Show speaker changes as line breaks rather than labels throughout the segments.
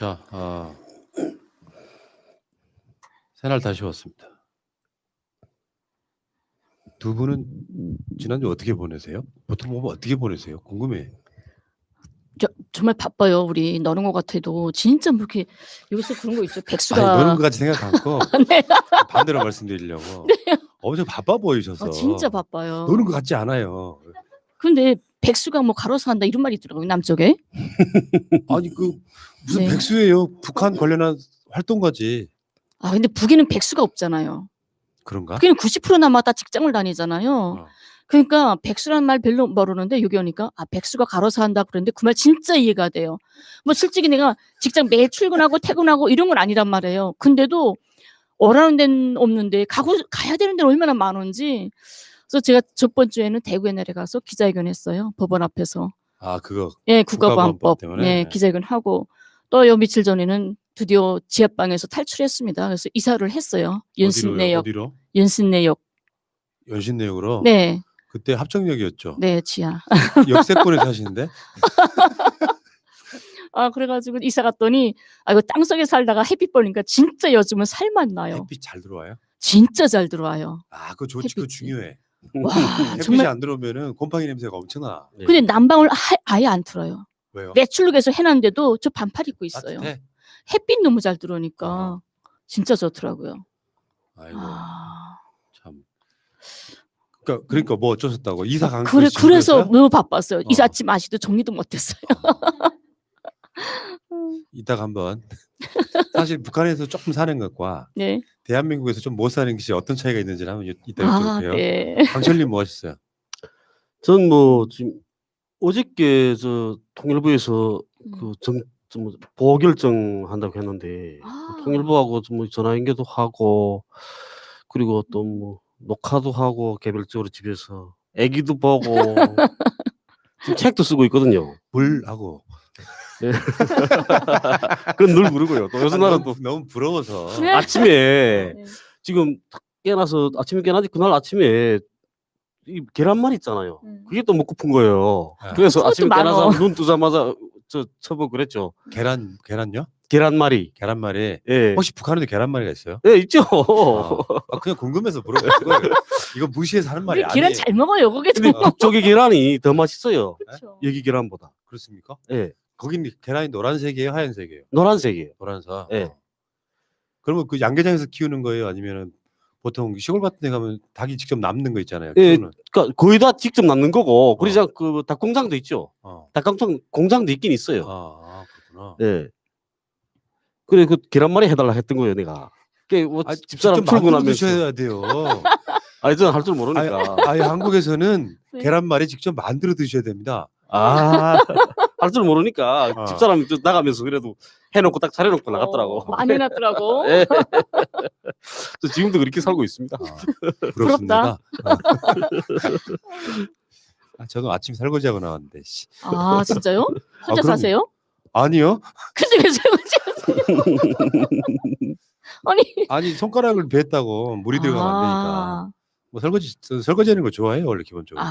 자, 새날 다시 왔습니다. 두 분은 지난주 어떻게 보내세요? 보통 보면 어떻게 보내세요? 궁금해.
정말 바빠요. 우리 너는 것 같아도 진짜 뭐 이렇게 여기서 그런 거 있죠.
아니,
백수가
노는 것 같이 생각 않고
네.
반대로 말씀드리려고. 엄청 바빠 보이셔서.
진짜 바빠요.
노는 것 같지 않아요.
근데 백수가 뭐 가로서 한다 이런 말이 있더라고요. 남쪽에.
아니 그 무슨
네.
백수예요? 북한 관련한 활동가지.
아 근데 북에는 백수가 없잖아요.
그런가?
북에는 90%나 다 직장을 다니잖아요.
어.
그러니까 백수라는 말 별로 모르는데 여기 오니까 백수가 가로서 한다 그러는데 그 말 진짜 이해가 돼요. 뭐 솔직히 내가 직장 매일 출근하고 퇴근하고 이런 건 아니란 말이에요. 근데도 오라는 데는 없는데 가야 되는 데는 얼마나 많은지. 그래서 제가 저번 주에는 대구에 내려가서 기자회견 했어요. 법원 앞에서.
그거.
예,
국가보안법
국가보안법
때문에?
네, 기자회견 하고 또 요 며칠 전에는 드디어 지하방에서 탈출했습니다. 그래서 이사를 했어요. 연신내역.
어디로?
연신내역.
연신내역으로?
네.
그때 합정역이었죠.
네, 지하.
역세권에 사시는데?
그래가지고 이사 갔더니 이거 땅속에 살다가 햇빛 보니까 진짜 요즘은 살만 나요.
햇빛 잘 들어와요?
진짜 잘 들어와요.
그거 좋지. 그거
햇빛이.
중요해.
와,
햇빛이
정말.
안 들어오면은 곰팡이 냄새가 엄청나.
근데 난방을 아예 안 틀어요.
왜요?
외출룩에서 해놨는데도 저 반팔 입고 있어요.
따뜻해?
햇빛 너무 잘 들어오니까 진짜 좋더라고요.
아이고
아.
참. 그러니까 뭐 어쩌셨다고? 이사 간
그래서 너무 바빴어요. 이삿짐 아직도 정리도 못했어요.
이따가 한번. 사실 북한에서 조금 사는 것과
네.
대한민국에서 좀 못 사는 것이 어떤 차이가 있는지를 한번 이따 여쭤볼게요.
네.
강철님 뭐 하셨어요?
전 뭐 지금 어저께 저 통일부에서 좀 보호 결정한다고 했는데 통일부하고 좀 전화 연결도 하고 그리고 또 뭐 녹화도 하고 개별적으로 집에서 애기도 보고 지금 책도 쓰고 있거든요.
물하고.
네. 그건 늘 모르고요. 또 요새 나는 또
너무 부러워서.
네.
아침에
네.
지금 깨나서 아침에 깨나지 그날 아침에 이 계란말 있잖아요. 그게 또 먹고픈 거예요. 그래서 아침에 깨나서 눈 뜨자마자 저 쳐보고 그랬죠.
계란요?
계란말이.
계란말이.
예.
혹시 북한에도 계란말이가 있어요?
예, 있죠.
그냥 궁금해서 물어봤어요. 이거 무시해서 하는 말이 아니에요.
계란 잘 먹어요, 거기도.
근데 북쪽의 계란이 더 맛있어요.
그렇죠.
여기 계란보다.
그렇습니까?
예.
거긴 계란이 노란색이에요, 하얀색이에요?
노란색이에요.
노란색.
예.
그러면 그 양계장에서 키우는 거예요, 아니면은 보통 시골 같은 데 가면 닭이 직접 남는 거 있잖아요.
예.
키우는.
그러니까 거의 다 직접 낳는 거고, 그러자 그 닭 공장도 있죠. 닭 공장도 있긴 있어요.
그렇구나.
예. 그래 그 계란말이 해달라 했던 거예요, 내가. 뭐 집사람
직접
출근하면서.
드셔야 돼요.
저는 할 줄 모르니까.
한국에서는
네.
계란말이 직접 만들어 드셔야 됩니다.
할 줄 모르니까 집사람이 또 나가면서 그래도 해놓고 딱 차려놓고 나갔더라고.
많이 해놨더라고.
예. 저 지금도 그렇게 살고 있습니다.
부럽습니다. 저도 아침 설거지하고 나왔는데.
진짜요? 혼자
그럼.
사세요?
아니요.
근데 왜 설거지하세요?
아니 손가락을 뱄다고 물이 들어가면 안 되니까. 뭐 설거지하는 거 좋아해요, 원래 기본적으로.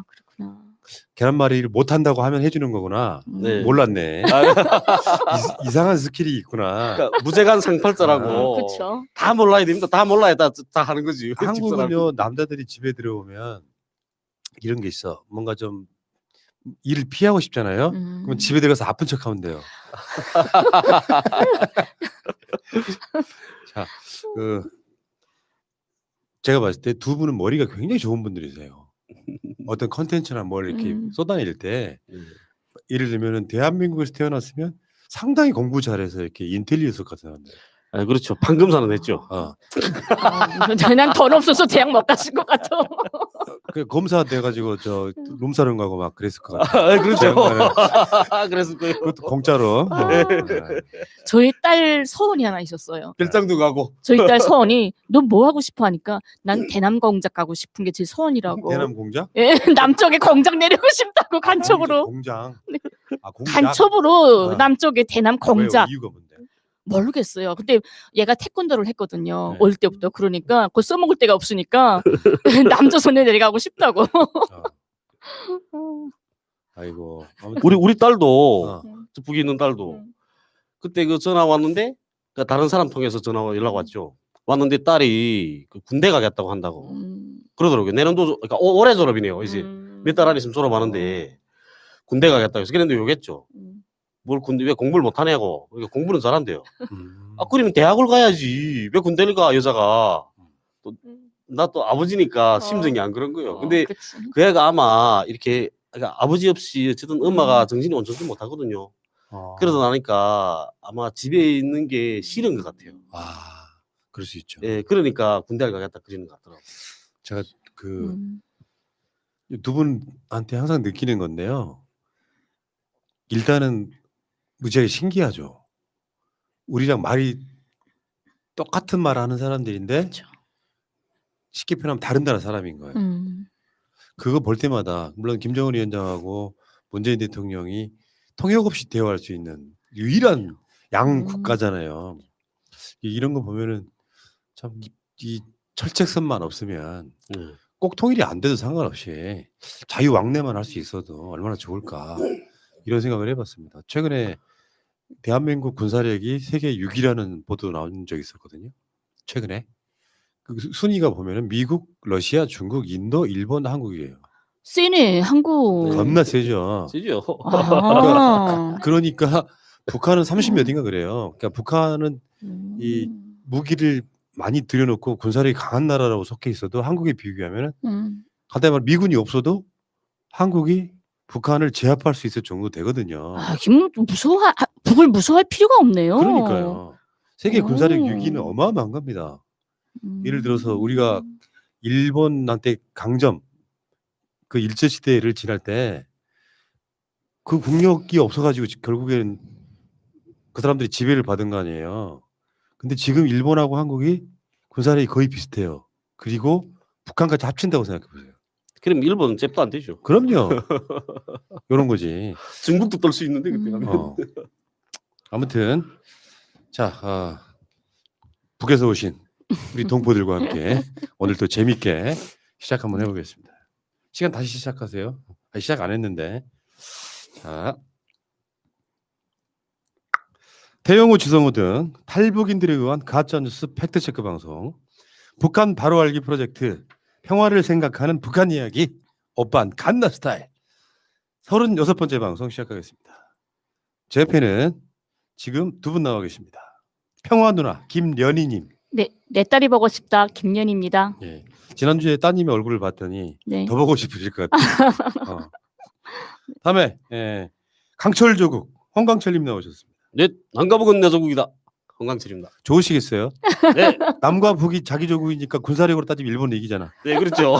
그렇구나.
계란말이를 못 한다고 하면 해주는 거구나.
네.
몰랐네. 이상한 스킬이 있구나.
그러니까 무제간 상팔자라고.
그렇죠.
다 몰라야 됩니다. 다 몰라야 다 하는 거지.
한국은요, 남자들이 집에 들어오면 이런 게 있어. 뭔가 좀 일을 피하고 싶잖아요. 그럼 집에 들어가서 아픈 척하면 돼요. 자, 제가 봤을 때 두 분은 머리가 굉장히 좋은 분들이세요. 어떤 컨텐츠나 뭘 이렇게 쏟아낼 때 예를 들면은 대한민국에서 태어났으면 상당히 공부 잘해서 이렇게 인텔리전스 같은 사람들.
그렇죠. 판검사는 했죠.
난 돈 없어서 대학 못 갔을 것 같아.
검사 돼가지고 룸사롱 가고 막 그랬을 것 같아요.
그렇죠. 그랬을 거예요.
그것도 공짜로.
저희 딸 서원이 하나 있었어요.
별장도 가고.
저희 딸 서원이 너 뭐 하고 싶어 하니까 난 대남 공작 가고 싶은 게 제 소원이라고.
대남 공장?
예, 남쪽에 공장 내리고 싶다고 간첩으로.
공장.
네.
공장.
간첩으로 남쪽에 대남 공작.
이유가 뭔데?
모르겠어요. 근데 얘가 태권도를 했거든요. 어릴 때부터. 그러니까 그거 써먹을 데가 없으니까 남조선에 내려가고 싶다고.
아이고.
우리 딸도 저 북에 있는 딸도 그때 그 전화 왔는데 그 다른 사람 통해서 연락 왔죠. 왔는데 딸이 그 군대 가겠다고 한다고 그러더라고요. 내년도 그러니까 올해 졸업이네요. 이제 몇 달 안에 있으면 졸업하는데 군대 가겠다고 해서 그랬는데 욕했죠. 뭘 군대 왜 공부를 못하냐고. 그러니까 공부는 잘한대요. 아 그러면 대학을 가야지. 왜 군대를 가 여자가. 나 또 아버지니까 심정이 안 그런 거예요. 근데
그치.
그 애가 아마 이렇게 그러니까 아버지 없이 어쨌든 엄마가 정신이 온전치 못하거든요. 그러다 나니까 아마 집에 있는 게 싫은 것 같아요.
그럴 수 있죠.
예, 그러니까 군대를 가겠다 그러는 것 같더라고요.
제가 그 두 분한테 항상 느끼는 건데요. 일단은 무지하게 신기하죠. 우리랑 말이 똑같은 말 하는 사람들인데
그쵸.
쉽게 표현하면 다른 나라 사람인 거예요. 그거 볼 때마다 물론 김정은 위원장하고 문재인 대통령이 통역 없이 대화할 수 있는 유일한 양 국가잖아요. 이런 거 보면은 참 이 철책선만 없으면 꼭 통일이 안 돼도 상관없이 자유왕래만 할 수 있어도 얼마나 좋을까 이런 생각을 해봤습니다. 최근에 대한민국 군사력이 세계 6위라는 보도 나온 적이 있었거든요. 최근에 그 순위가 보면은 미국, 러시아, 중국, 인도, 일본, 한국이에요.
세네 한국.
겁나 세죠.
세죠.
그러니까 북한은 30몇인가 그래요. 그러니까 북한은 이 무기를 많이 들여놓고 군사력이 강한 나라라고 속해 있어도 한국에 비교하면은 간단히 말해 미군이 없어도 한국이 북한을 제압할 수 있을 정도 되거든요.
북을 무서워할 필요가 없네요.
그러니까요. 세계 군사력 6위는 어마어마한 겁니다. 예를 들어서 우리가 일본한테 강점 그 일제시대를 지날 때 그 국력이 없어가지고 결국엔 그 사람들이 지배를 받은 거 아니에요. 근데 지금 일본하고 한국이 군사력이 거의 비슷해요. 그리고 북한까지 합친다고 생각해 보세요.
그럼 일본은 잽도 안 되죠.
그럼요. 이런 거지.
중국도 떨 수 있는데 그때 가면.
아무튼 자 북에서 오신 우리 동포들과 함께 오늘 또 재밌게 시작 한번 해보겠습니다. 시간 다시 시작하세요. 시작 안 했는데. 자, 태영호, 주성호 등 탈북인들에 의한 가짜뉴스 팩트체크 방송 북한 바로 알기 프로젝트 평화를 생각하는 북한 이야기 오빤 갓나 스타일 36번째 방송 시작하겠습니다. 제 옆에는 지금 두 분 나와 계십니다. 평화 누나 김연희님.
네, 내 딸이 보고 싶다 김연희입니다.
예. 지난주에 따님의 얼굴을 봤더니
네.
더 보고 싶으실 것 같아요. 다음에 강철조국 홍강철님 나오셨습니다.
네, 남과 북은 내 조국이다. 홍강철입니다.
좋으시겠어요?
네,
남과 북이 자기 조국이니까 군사력으로 따지면 일본은 이기잖아.
네 그렇죠.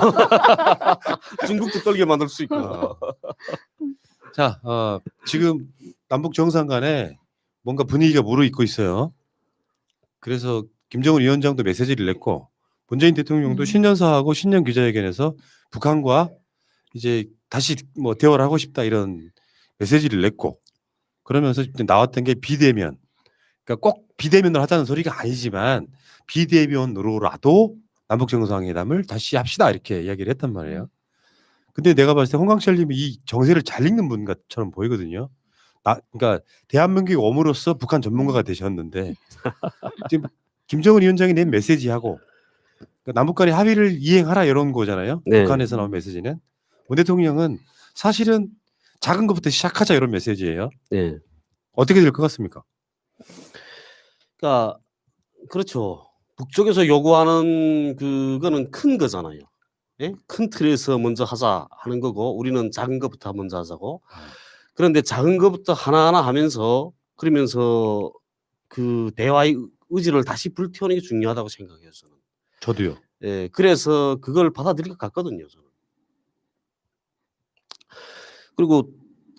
중국도 떨게 만들 수 있고.
자, 지금 남북 정상 간에 뭔가 분위기가 무르익고 있어요. 그래서 김정은 위원장도 메시지를 냈고 문재인 대통령도 신년사하고 신년 기자회견에서 북한과 이제 다시 뭐 대화를 하고 싶다 이런 메시지를 냈고 그러면서 나왔던 게 비대면. 그러니까 꼭 비대면을 하자는 소리가 아니지만 비대면으로라도 남북 정상회담을 다시 합시다 이렇게 이야기를 했단 말이에요. 근데 내가 봤을 때 홍강철님이 이 정세를 잘 읽는 분처럼 보이거든요. 그러니까 대한민국의 옴으로써 북한 전문가가 되셨는데 지금 김정은 위원장이 낸 메시지하고 그러니까 남북 간의 합의를 이행하라 이런 거잖아요.
네.
북한에서 나온 메시지는 문 대통령은 사실은 작은 것부터 시작하자 이런 메시지예요.
네.
어떻게 될 것 같습니까?
그러니까 그렇죠. 북쪽에서 요구하는 그거는 큰 거잖아요. 예? 큰 틀에서 먼저 하자 하는 거고 우리는 작은 것부터 먼저 하자고. 그런데 작은 것부터 하나하나 하면서 그러면서 그 대화의 의지를 다시 불태우는 게 중요하다고 생각해요. 저는.
저도요.
예, 그래서 그걸 받아들일 것 같거든요. 저는. 그리고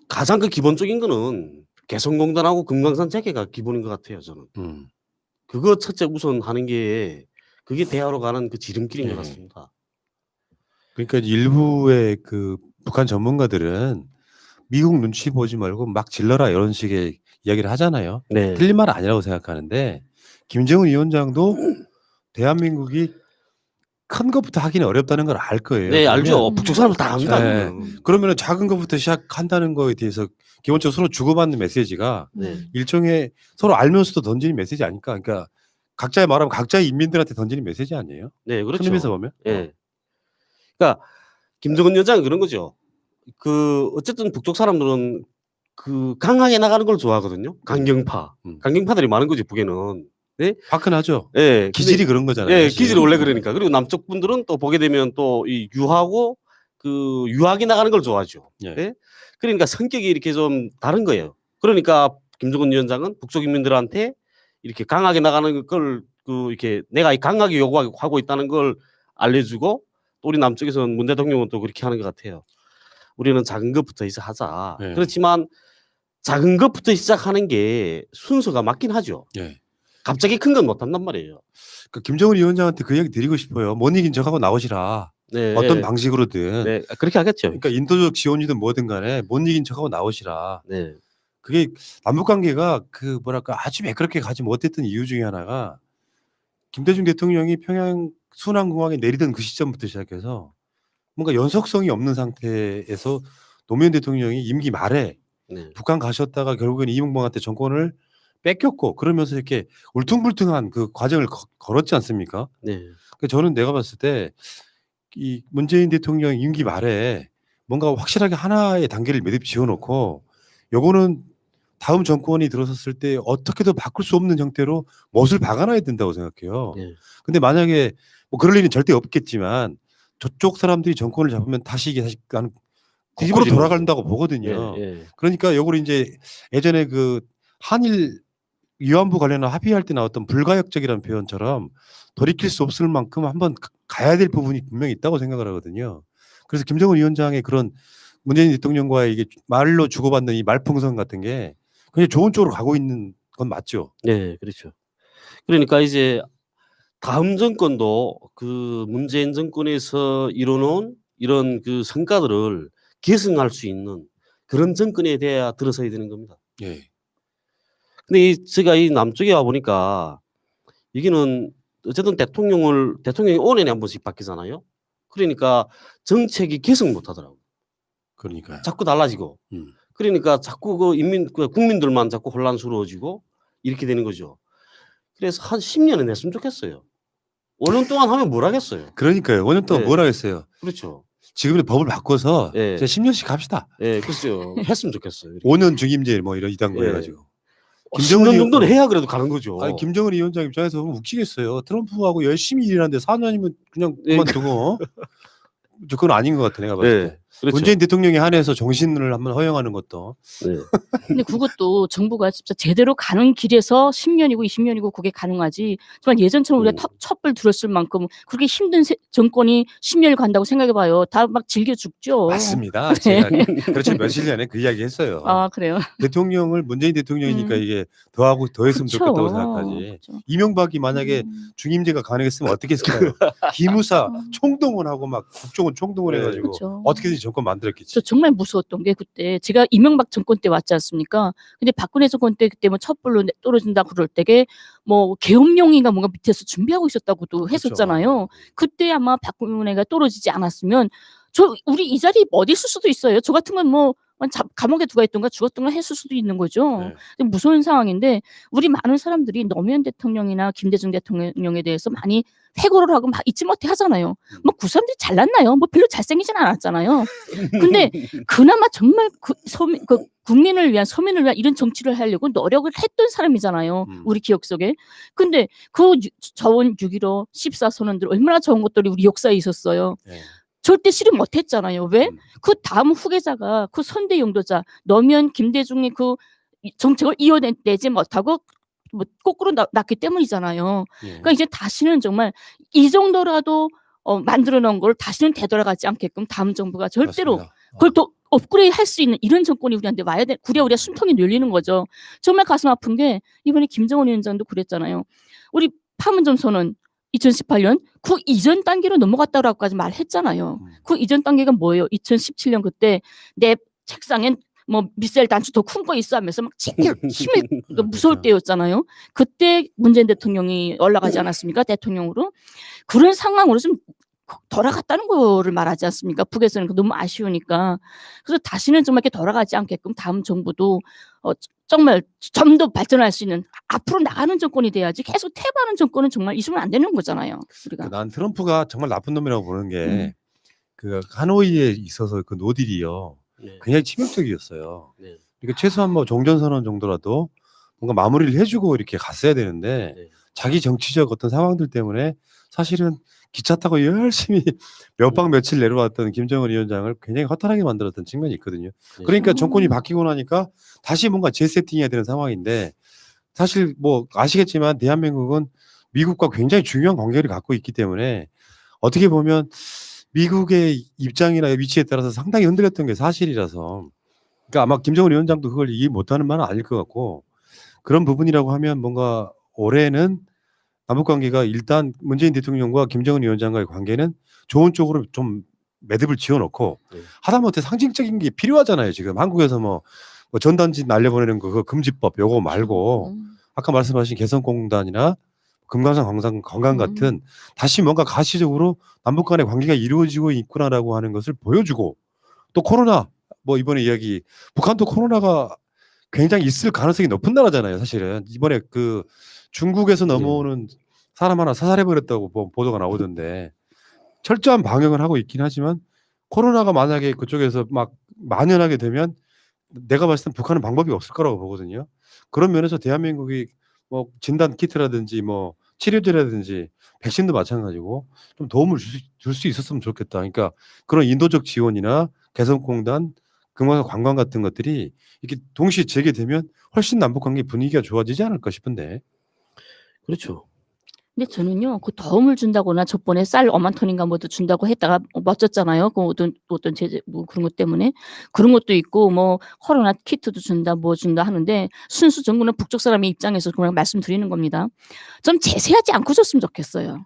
가장 그 기본적인 거는 개성공단하고 금강산 재개가 기본인 것 같아요. 저는. 그거 첫째 우선 하는 게 그게 대화로 가는 그 지름길인 것 같습니다.
그러니까 일부의 그 북한 전문가들은 미국 눈치 보지 말고 막 질러라 이런 식의 이야기를 하잖아요.
네.
틀린 말은 아니라고 생각하는데 김정은 위원장도 대한민국이 큰 것부터 하기는 어렵다는 걸 알 거예요.
네, 알죠.
그러면-
북쪽 사람들 다 압니다.
네.
그거는.
그러면은 작은 것부터 시작한다는 거에 대해서 기본적으로 서로 주고받는 메시지가
네.
일종의 서로 알면서도 던지는 메시지 아닐까? 그러니까 각자의 말하면 각자의 인민들한테 던지는 메시지 아니에요?
네, 그렇죠.
큰 의미에서 보면.
예. 그러니까 김정은 위원장은 그런 거죠. 그 어쨌든 북쪽 사람들은 그 강하게 나가는 걸 좋아하거든요. 강경파. 강경파들이 많은 거지 북에는.
화끈하죠.
예.
기질이 그런 거잖아요.
예,
사실.
기질이 원래 그러니까. 그리고 남쪽 분들은 또 보게 되면 또 이 유하고 그 유하게 나가는 걸 좋아하죠.
예.
예? 그러니까 성격이 이렇게 좀 다른 거예요. 그러니까 김정은 위원장은 북쪽 인민들한테 이렇게 강하게 나가는 걸 그 이렇게 내가 강하게 요구하고 있다는 걸 알려주고 또 우리 남쪽에서는 문 대통령은 또 그렇게 하는 것 같아요. 우리는 작은 것부터 시작하자.
예.
그렇지만 작은 것부터 시작하는 게 순서가 맞긴 하죠.
예.
갑자기 큰 건 못한단 말이에요.
그러니까 김정은 위원장한테 그 얘기 드리고 싶어요. 못 이긴 척하고 나오시라.
네,
어떤
네.
방식으로든.
네, 그렇게 하겠죠.
그러니까 인도적 지원이든 뭐든 간에 못 이긴 척하고 나오시라.
네,
그게 남북 관계가 그 뭐랄까 아주 매끄럽게 가지 못했던 이유 중에 하나가 김대중 대통령이 평양 순환공항에 내리던 그 시점부터 시작해서 뭔가 연속성이 없는 상태에서 노무현 대통령이 임기 말에
네,
북한 가셨다가 결국엔 이명박한테 정권을 뺏겼고 그러면서 이렇게 울퉁불퉁한 그 과정을 걸었지 않습니까?
네,
그러니까 저는 내가 봤을 때 이 문재인 대통령 임기 말에 뭔가 확실하게 하나의 단계를 매듭 지어놓고 요거는 다음 정권이 들어섰을 때 어떻게도 바꿀 수 없는 형태로 못을 박아놔야 된다고 생각해요.
네.
근데 만약에 뭐 그럴 일은 절대 없겠지만 저쪽 사람들이 정권을 잡으면 다시 이게 다시 거꾸로
뒤집어지는
돌아간다고 보거든요.
예, 예.
그러니까 요거를 이제 예전에 그 한일 위안부 관련한 합의할 때 나왔던 불가역적이라는 표현처럼 돌이킬 수 없을 만큼 한번 가야 될 부분이 분명히 있다고 생각을 하거든요. 그래서 김정은 위원장의 그런 문재인 대통령과의 이게 말로 주고받는 이 말풍선 같은 게 굉장히 좋은 쪽으로 가고 있는 건 맞죠.
네, 그렇죠. 그러니까 이제 다음 정권도 그 문재인 정권에서 이뤄놓은 이런 그 성과들을 계승할 수 있는 그런 정권에 대해 들어서야 되는 겁니다.
예.
근데 제가 이 남쪽에 와 보니까 여기는 어쨌든 대통령이 5년에 한 번씩 바뀌잖아요. 그러니까 정책이 계승 못 하더라고요.
그러니까요.
자꾸 달라지고. 그러니까 자꾸 그 국민들만 자꾸 혼란스러워지고 이렇게 되는 거죠. 그래서 한 10년은 했으면 좋겠어요. 5년 동안 하면 뭘 하겠어요.
그러니까요. 5년 동안
네.
뭘 하겠어요.
그렇죠.
지금의 법을 바꿔서
예.
이제 10년씩 합시다.
예, 그렇죠. 했으면 좋겠어요. 이렇게.
5년 중임제 뭐 이런 이단 거
예.
해가지고.
10년 정도는 해야 그래도 가는 거죠.
아니 김정은 위원장 입장에서 보면 웃기겠어요. 트럼프하고 열심히 일하는데 4년이면 그냥
예.
그만두고. 그건 아닌 것 같아 내가 봤을 때.
네, 그렇죠.
문재인 대통령에 한해서 정신을 한번 허용하는 것도.
네.
근데 그것도 정부가 진짜 제대로 가는 길에서 10년이고 20년이고 그게 가능하지. 정말 예전처럼 우리가 첩을 들었을 만큼 그렇게 힘든 정권이 10년을 간다고 생각해봐요. 다 막 즐겨 죽죠.
맞습니다. 제가 그렇죠 며칠 전에 그 이야기 했어요.
아 그래요.
대통령을 문재인 대통령이니까 이게 더하고 더했으면
그쵸.
좋겠다고 생각하지.
그쵸.
이명박이 만약에 중임제가 가능했으면 어떻게 했을까요? 기무사 총동원하고 막 국정원 총동원해가지고
그쵸.
어떻게든지 정권 만들었겠지.
저 정말 무서웠던 게 그때 제가 이명박 정권 때 왔지 않습니까? 근데 박근혜 정권 때 그때 뭐 첩불로 떨어진다 그럴 때게 뭐 계엄령인가 뭔가 밑에서 준비하고 있었다고도 했었잖아요. 그때 아마 박근혜가 떨어지지 않았으면 우리 이 자리 어디 있을 수도 있어요. 저 같은 건 뭐 감옥에 누가 있던가 죽었던가 했을 수도 있는 거죠.
네.
무서운 상황인데 우리 많은 사람들이 노무현 대통령이나 김대중 대통령에 대해서 많이 회고를 하고 막 잊지 못해 하잖아요. 뭐 그 사람들이 잘났나요? 뭐 별로 잘생기진 않았잖아요. 근데 그나마 정말 국민을 위한 서민을 위한 이런 정치를 하려고 노력을 했던 사람이잖아요. 우리 기억 속에. 근데 그 저원 6.15 14선언들 얼마나 좋은 것들이 우리 역사에 있었어요.
네.
절대 실현 못했잖아요. 왜? 그 다음 후계자가 그 선대 용도자 노무현 김대중이 그 정책을 이어내지 못하고 뭐 거꾸로 났기 때문이잖아요. 그러니까 이제 다시는 정말 이 정도라도 만들어 놓은 걸 다시는 되돌아가지 않게끔 다음 정부가 절대로
맞습니다.
그걸 더 업그레이드 할 수 있는 이런 정권이 우리한테 와야 돼. 그래야 우리가 숨통이 열리는 거죠. 정말 가슴 아픈 게 이번에 김정은 위원장도 그랬잖아요. 우리 판문점 선언 2018년 그 이전 단계로 넘어갔다고까지 말했잖아요. 그 이전 단계가 뭐예요? 2017년 그때 내 책상엔 뭐 미사일 단추 더 큰 거 있어 하면서 막 힘을 무서울 때였잖아요. 그때 문재인 대통령이 올라가지 않았습니까? 대통령으로. 그런 상황으로 좀 돌아갔다는 거를 말하지 않습니까? 북에서는 너무 아쉬우니까. 그래서 다시는 정말 이렇게 돌아가지 않게끔 다음 정부도 정말 좀 더 발전할 수 있는 앞으로 나가는 정권이 돼야지 계속 퇴보하는 정권은 정말 있으면 안 되는 거잖아요. 우리가.
난 트럼프가 정말 나쁜 놈이라고 보는
음.
게 그 하노이에 있어서 그 노딜이요.
네.
굉장히 치명적이었어요.
네.
그러니까 최소한 뭐 종전선언 정도라도 뭔가 마무리를 해주고 이렇게 갔어야 되는데
네.
자기 정치적 어떤 상황들 때문에 사실은 기차 타고 열심히 몇 박 며칠 내려왔던 김정은 위원장을 굉장히 허탈하게 만들었던 측면이 있거든요. 그러니까 정권이 바뀌고 나니까 다시 뭔가 재세팅해야 되는 상황인데 사실 뭐 아시겠지만 대한민국은 미국과 굉장히 중요한 관계를 갖고 있기 때문에 어떻게 보면 미국의 입장이나 위치에 따라서 상당히 흔들렸던 게 사실이라서 그러니까 아마 김정은 위원장도 그걸 이해 못하는 말은 아닐 것 같고 그런 부분이라고 하면 뭔가 올해는 남북관계가 일단 문재인 대통령과 김정은 위원장과의 관계는 좋은 쪽으로 좀 매듭을 지어놓고
네.
하다못해 상징적인 게 필요하잖아요. 지금 한국에서 뭐 전단지 날려보내는 거 그거 금지법 요거 말고 아까 말씀하신 개성공단이나 금강산 관광 같은 다시 뭔가 가시적으로 남북 간의 관계가 이루어지고 있구나라고 하는 것을 보여주고 또 코로나 뭐 이번에 이야기 북한도 코로나가 굉장히 있을 가능성이 높은 나라잖아요. 사실은 이번에 그 중국에서 넘어오는 사람 하나 사살해버렸다고 보도가 나오던데 철저한 방역을 하고 있긴 하지만 코로나가 만약에 그쪽에서 막 만연하게 되면 내가 봤을 땐 북한은 방법이 없을 거라고 보거든요. 그런 면에서 대한민국이 뭐 진단 키트라든지 뭐 치료제라든지 백신도 마찬가지고 좀 도움을 줄 수 있었으면 좋겠다. 그러니까 그런 인도적 지원이나 개성공단, 금강산 관광 같은 것들이 이렇게 동시에 재개되면 훨씬 남북 관계 분위기가 좋아지지 않을까 싶은데.
그렇죠.
근데 저는요, 그 도움을 준다거나 저번에 쌀 5만 톤인가 뭐도 준다고 했다가 멋졌잖아요. 그 어떤 제재 뭐 그런 것 때문에 그런 것도 있고 뭐 코로나 키트도 준다 뭐 준다 하는데 순수 정부는 북쪽 사람의 입장에서 그냥 말씀드리는 겁니다. 좀 제재하지 않고 줬으면 좋겠어요.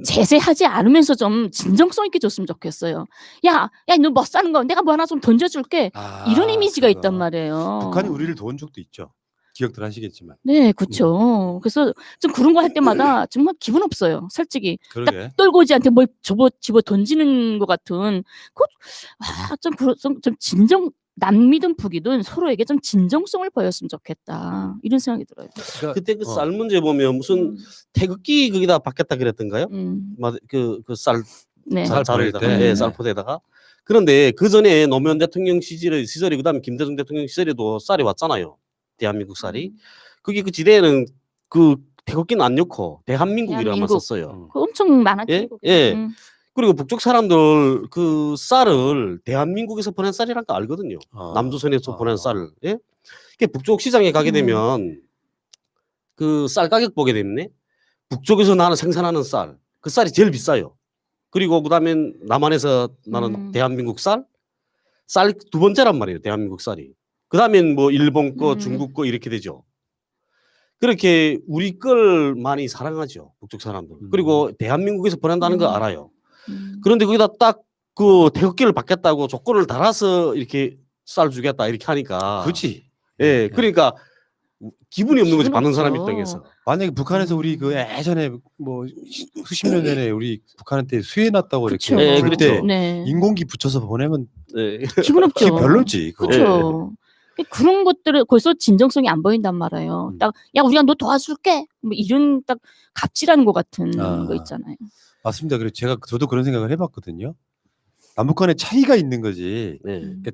제재하지 않으면서 좀 진정성 있게 줬으면 좋겠어요. 야, 너 뭐 사는 거 내가 뭐 하나 좀 던져줄게. 이런 이미지가
그거.
있단 말이에요.
북한이 우리를 도운 적도 있죠. 기억들 하시겠지만.
네, 그렇죠. 그래서 좀 그런 거 할 때마다 정말 기분 없어요. 솔직히
그러게.
딱 떨고지한테 뭘 집어 던지는 것 같은 좀 진정 남이든 북이든 서로에게 좀 진정성을 보였으면 좋겠다 이런 생각이 들어요.
그러니까,
그때 그 쌀 문제 보면 무슨 태극기 거기다 받겠다 그랬던가요? 그쌀
네.
쌀
자루에다가
보낼 때.
네, 쌀포대에다가. 그런데 그 전에 노무현 대통령 시절에 그다음에 김대중 대통령 시절에도 쌀이 왔잖아요. 대한민국 쌀이. 거기 그 지대에는 그 태극기는 안 넣고 대한민국이라만
대한민국.
썼어요.
그 엄청 많았죠.
예? 예. 그리고 북쪽 사람들 그 쌀을 대한민국에서 보낸 쌀이란 거 알거든요. 남조선에서 보낸 쌀을. 예? 그게 북쪽 시장에 가게 되면 그 쌀 가격 보게 되면 북쪽에서 나는 생산하는 쌀, 그 쌀이 제일 비싸요. 그리고 그다음에 남한에서 나는 대한민국 쌀 두 번째란 말이에요. 대한민국 쌀이. 그다음엔 뭐 일본 거, 중국 거 이렇게 되죠. 그렇게 우리 걸 많이 사랑하죠. 북쪽 사람들. 그리고 대한민국에서 보낸다는 거 알아요. 그런데 거기다 딱 그 태극기를 받겠다고 조건을 달아서 이렇게 쌀 주겠다 이렇게 하니까.
그렇지.
예, 그러니까 기분이 없는 거지
기분
받는 사람
없죠.
입장에서.
만약에 북한에서 우리 그 예전에 뭐 수십 년 전에 우리 북한한테 수해놨다고
그쵸.
이렇게
예,
줄
그렇죠.
때
네.
인공기 붙여서 보내면
예.
기분 없죠.
기분 별로지. 그거.
그렇죠. 그런 것들을 벌써 진정성이 안 보인단 말이에요. 딱 야 우리가 너 도와줄게. 뭐 이런 딱 갑질하는 것 같은 거 있잖아요.
맞습니다. 그래서 저도 그런 생각을 해봤거든요. 남북 간의 차이가 있는 거지.
네.
그러니까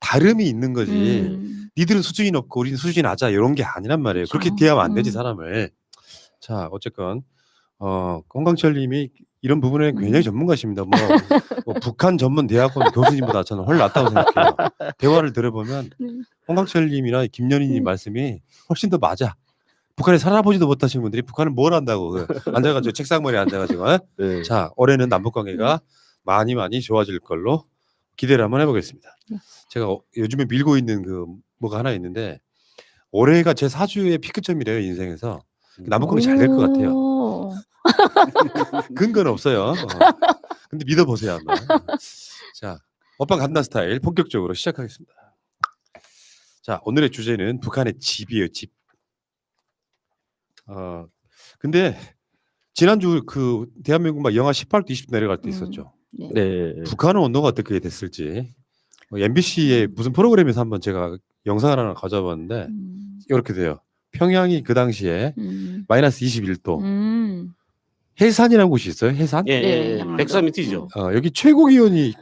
다름이 있는 거지. 니들은 수준이 높고 우리는 수준이 낮아 이런 게 아니란 말이에요.
그렇죠.
그렇게 대하면 안 되지 사람을. 자 어쨌건 건강철님이 이런 부분에 굉장히 전문가십니다. 뭐 북한 전문 대학원 교수님보다 저는 훨씬 낫다고 생각해요. 대화를 들어보면 홍강철님이나 김연희님 말씀이 훨씬 더 맞아. 북한에 살아보지도 못하신 분들이 북한은 뭘 안다고 앉아가지고 책상머리에 앉아가지고.
네.
자 올해는 남북관계가 많이 좋아질 걸로 기대를 한번 해보겠습니다. 제가 요즘에 밀고 있는 그 뭐가 하나 있는데 올해가 제 사주의 피크점이래요 인생에서. 남북관계 잘 될 것 같아요. 근거는 없어요. 근데 믿어보세요 한번. 자 오빠 간다 스타일 본격적으로 시작하겠습니다. 자 오늘의 주제는 북한의 집이에요. 집. 근데 지난주 그 대한민국 막 영하 18도 20도 내려갈 때 있었죠.
네.
네.
북한은 온도가 어떻게 됐을지. MBC의 무슨 프로그램에서 한번 제가 영상을 하나 가져봤는데 이렇게 돼요. 평양이 그 당시에 마이너스 21도. 해산이라는 곳이 있어요. 해산?
예,
네,
예.
양만도.
103m죠.
여기 최고 기온이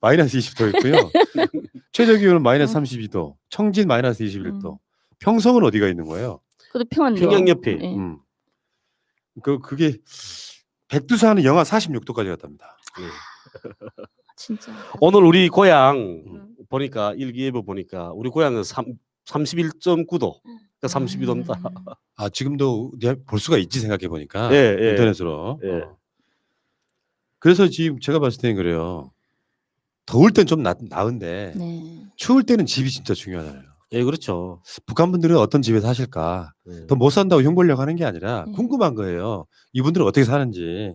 마이너스 20도였고요. 최저 기온은 마이너스 32도. 청진 마이너스 21도. 평성은 어디가 있는 거예요?
그래도 평안도.
평양 옆에.
네.
그게 백두산은 영하 46도까지 갔답니다.
진짜.
오늘 우리 고향 보니까 일기예보 보니까 우리 고향은 31.9도. 그러니까 32도입니다.
아 지금도 볼 수가 있지 생각해 보니까
예, 예.
인터넷으로.
예.
그래서 지금 제가 봤을 때는 그래요. 더울 땐 좀 나은데
네.
추울 때는 집이 진짜 중요하잖아요.
예, 그렇죠.
북한 분들은 어떤 집에 사실까?
예.
더 못 산다고 흉 보려고 하는 게 아니라
네.
궁금한 거예요. 이분들은 어떻게 사는지.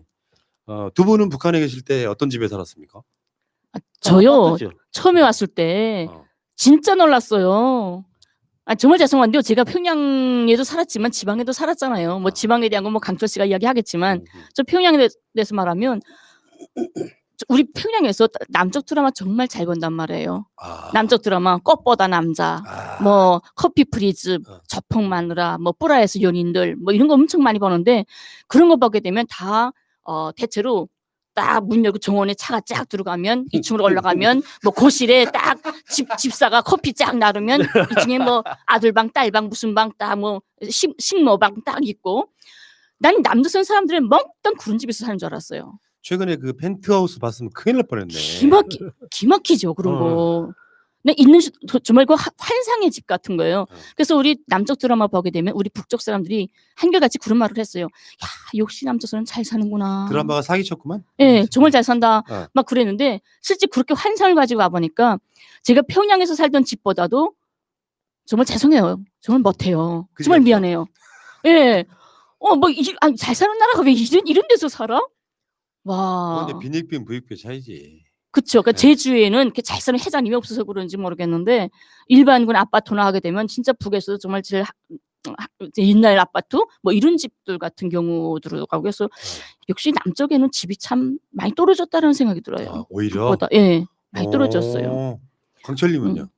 두 분은 북한에 계실 때 어떤 집에 살았습니까?
저요
아파트죠.
처음에 왔을 때
어.
진짜 놀랐어요. 정말 죄송한데요. 제가 평양에도 살았지만 지방에도 살았잖아요. 뭐 지방에 대한 건 뭐 강철 씨가 이야기하겠지만 저 평양에 대해서 말하면 우리 평양에서 남쪽 드라마 정말 잘 본단 말이에요. 남쪽 드라마 꽃보다 남자, 뭐 커피 프리즈, 저펑 마누라, 뭐 뿌라에서 연인들 뭐 이런 거 엄청 많이 보는데 그런 거 보게 되면 다 대체로 딱 문 열고 정원에 차가 쫙 들어가면 2층으로 올라가면 뭐 거실에 딱 집사가 커피 쫙 나르면 2층에 뭐 아들방 딸방 무슨 방 딱 뭐 식모방 딱 있고 난 남조선 사람들은 멍땅 그런 집에서 사는 줄 알았어요.
최근에 그 펜트하우스 봤으면 큰일 날 뻔했네.
기막히죠 그런 거. 근데 있는 정말 그 환상의 집 같은 거예요. 그래서 우리 남쪽 드라마 보게 되면 우리 북쪽 사람들이 한결같이 그런 말을 했어요. 야 역시 남조선은 잘 사는구나.
드라마가 사기쳤구만.
예, 정말 잘 산다. 막 그랬는데 실제 그렇게 환상을 가지고 와보니까 제가 평양에서 살던 집보다도 정말 죄송해요. 정말 못해요. 정말 미안해요. 예, 잘 사는 나라가 왜 이런 데서 살아? 와.
근데 빈익빈 부익빈 차이지.
그쵸. 그러니까 제주에는 이렇게 잘 사는 회장님이 없어서 그런지 모르겠는데 일반군 아파트나 하게 되면 진짜 북에서도 정말 제일 옛날 아파트 뭐 이런 집들 같은 경우들을 가고 해서 역시 남쪽에는 집이 참 많이 떨어졌다는 생각이 들어요.
오히려.
북보다. 예, 많이 떨어졌어요.
강철님은요?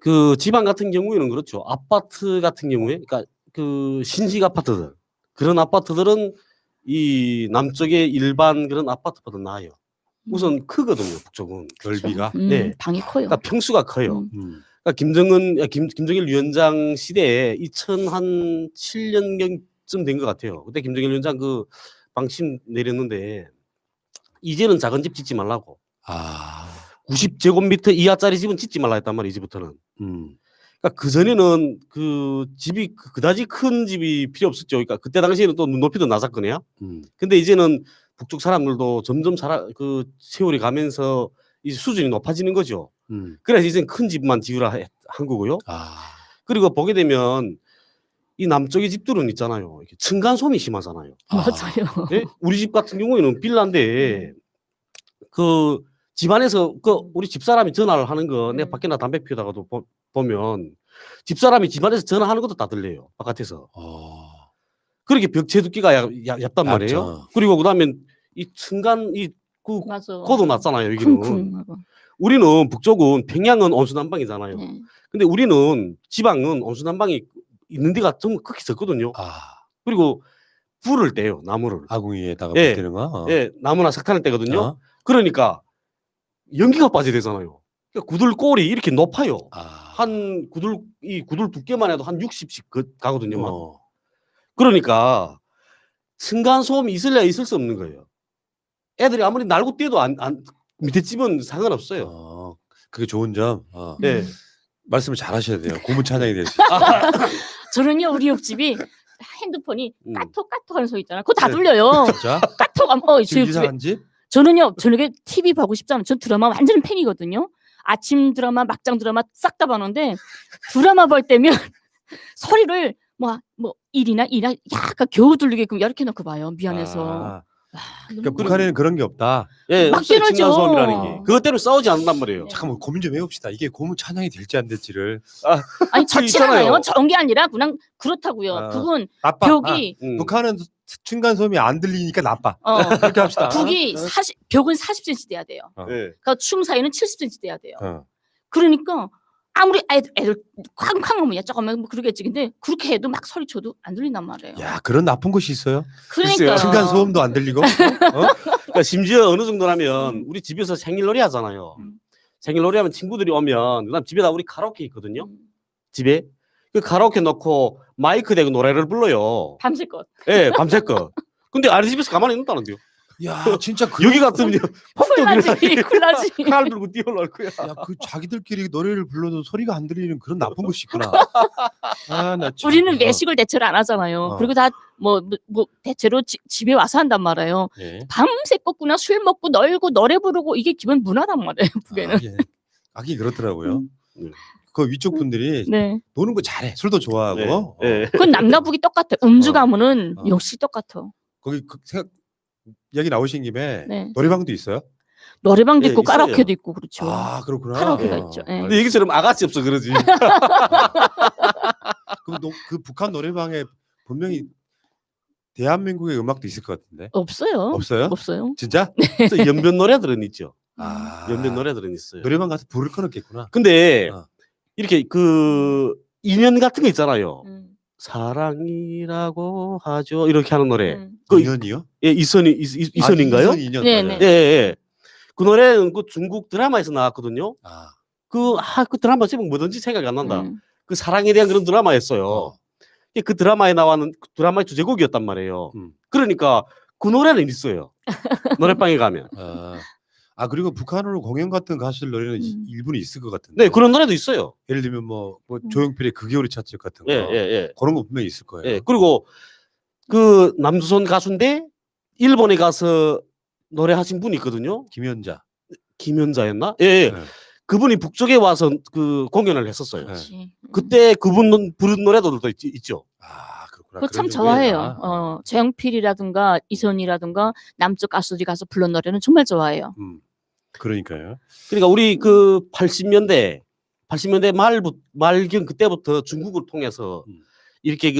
그 지방 같은 경우에는 그렇죠. 아파트 같은 경우에, 그러니까 그 신식 아파트들 그런 아파트들은 이 남쪽의 일반 그런 아파트보다 나아요. 우선 크거든요, 북쪽은.
넓이가.
네.
방이 커요.
그러니까 평수가 커요. 그러니까 김정일 위원장 시대에 2007년경쯤 된 것 같아요. 그때 김정일 위원장 그 방침 내렸는데 이제는 작은 집 짓지 말라고. 90제곱미터 이하짜리 집은 짓지 말라 했단 말이에요, 이제부터는. 그러니까 그 전에는 그 집이 그다지 큰 집이 필요 없었죠. 그러니까 그때 당시에는 또 눈높이도 낮았거든요. 근데 이제는 북쪽 사람들도 점점 그 세월이 가면서 이 수준이 높아지는 거죠. 그래서 이제는 큰 집만 지으라 한 거고요. 그리고 보게 되면 이 남쪽의 집들은 있잖아요. 이렇게 층간소음이 심하잖아요.
맞아요.
네? 우리 집 같은 경우에는 빌라인데 그 집안에서 그 우리 집사람이 전화를 하는 거 내가 밖에 나 담배 피우다가도 보면 집사람이 집안에서 전화하는 것도 다 들려요. 바깥에서. 그렇게 벽체 두께가 얇단 말이에요. 그리고 그다음에 이 층간 고도 낮잖아요. 여기는. 우리는 북쪽은 평양은 온수난방이잖아요. 근데 우리는 지방은 온수난방이 있는 데가 좀 극히 적거든요. 그리고 불을 떼요. 나무를.
아궁이에다가 불 떼는 거?
예, 나무나 석탄을 떼거든요. 그러니까 연기가 빠져야 되잖아요. 그러니까 구들 꼴이 이렇게 높아요. 한 구들 두께만 해도 한 60씩 가거든요. 그러니까 층간소음이 있을래야 있을 수 없는 거예요. 애들이 아무리 날고 뛰어도 밑에 집은 상관없어요.
그게 좋은 점.
네.
말씀을 잘 하셔야 돼요. 고문 찬양이 될 수
저는요 우리 옆집이 핸드폰이 까톡 하는 소리 있잖아요. 그거 다 들려요.
진짜?
까톡
지금 이사한 집?
저는요 저녁에 TV 보고 싶지 않아요. 전 드라마 완전 팬이거든요. 아침 드라마, 막장 드라마 싹 다 보는데 드라마 볼 때면 소리를 뭐 1이나 약간 겨우 들리게끔 이렇게 놓고 봐요. 미안해서.
그러니까 북한에는 그런 게 없다.
예,
막
없어요.
끊어져.
층간소음이라는 게. 그것 때문에 싸우지 않는단 말이에요.
네.
잠깐만 고민 좀 해봅시다. 이게 고문 찬양이 될지 안 될지를.
아니
그
좋지 않아요.
있잖아요.
저런 게 아니라 그냥 그렇다고요.
아,
북은
나빠.
벽이
북한은 층간소음이 안 들리니까 나빠.
그렇게
합시다.
북이
어.
벽은 40cm 돼야 돼요.
어.
예.
그러니까 충 사이는 70cm 돼야 돼요.
어.
그러니까 아무리 애들 쾅쾅 하면 야 잠깐만 뭐 그러겠지. 근데 그렇게 해도 막 소리 쳐도 안 들린단 말이에요.
야 그런 나쁜 것이 있어요?
그러니까
층간소음도 안 들리고. 어?
그러니까 심지어 어느 정도라면 우리 집에서 생일놀이 하잖아요. 생일놀이 하면 친구들이 오면 그다음 집에다 우리 카라오케 있거든요. 집에 그 카라오케 넣고 마이크 대고 노래를 불러요.
밤새껏.
예, 밤새껏. 근데 아래 집에서 가만히 있는다는데요.
야 진짜
여기 같으면
쿨라지 쿨라지.
칼 들고 뛰어올 거야.
야, 그 자기들끼리 노래를 불러도 소리가 안 들리는 그런 나쁜 것이 있구나. 아, 나 참.
우리는 외식을 대체로 안 하잖아요.
어.
그리고 다 뭐 대체로 집에 와서 한단 말이에요.
예.
밤새 꺾구나 술 먹고 널고 노래 부르고 이게 기본 문화단 말이에요. 북에는.
예. 하긴 그렇더라고요.
음.
그 위쪽 분들이
네.
노는 거 잘해. 술도 좋아하고.
네. 네.
그건 남나북이 똑같아. 음주 가면은
어.
역시 똑같아.
거기 얘기 나오신 김에
네.
노래방도 있어요?
노래방도
예,
있고
있어요.
까라오케도 있고 그렇죠.
아 그렇구나.
카라오케가
어.
있죠. 예.
근데 여기처럼 아가씨 없어 그러지.
그럼 그 북한 노래방에 분명히 대한민국의 음악도 있을 것 같은데.
없어요.
없어요?
없어요.
진짜?
그래서 연변 노래들은 있죠.
아.
연변 노래들은 있어요.
노래방 가서 부를 건 없겠구나.
근데
어.
이렇게 그 인연 같은 거 있잖아요.
음.
사랑이라고 하죠. 이렇게 하는 노래.
음.
그
인연이요?
예, 이선인가요?
이선 인연.
네,
맞아요.
네.
예, 예. 그 노래는 그 중국 드라마에서 나왔거든요.
아.
그 드라마 제목 뭐든지 생각이 안 난다.
음.
그 사랑에 대한 그런 드라마였어요.
어.
그 드라마에 나와는 그 드라마의 주제곡이었단 말이에요.
음.
그러니까 그 노래는 있어요. 노래방에 가면.
아 그리고 북한으로 공연 같은 가수들 노래는 일부는 있을 것 같은데.
네, 그런 노래도 있어요.
예를 들면 뭐 조용필의 그 겨울의 찻집 같은 거.
예, 예, 예.
그런 거 분명히 있을 거예요.
예. 그리고 그 남조선 가수인데 일본에 가서 노래하신 분이 있거든요.
김연자.
김연자였나? 예, 예.
네.
그분이 북쪽에 와서 그 공연을 했었어요.
네.
그렇지.
그때 그분 부른 노래들도 있죠.
아 그렇구나.
그거 참
그런
좋아해요.
정도구나.
조영필이라든가 이선이라든가 남쪽 가수들이 가서 불른 노래는 정말 좋아해요.
그러니까요.
그러니까 우리 그 80년대 말경 그때부터 중국을 통해서 이렇게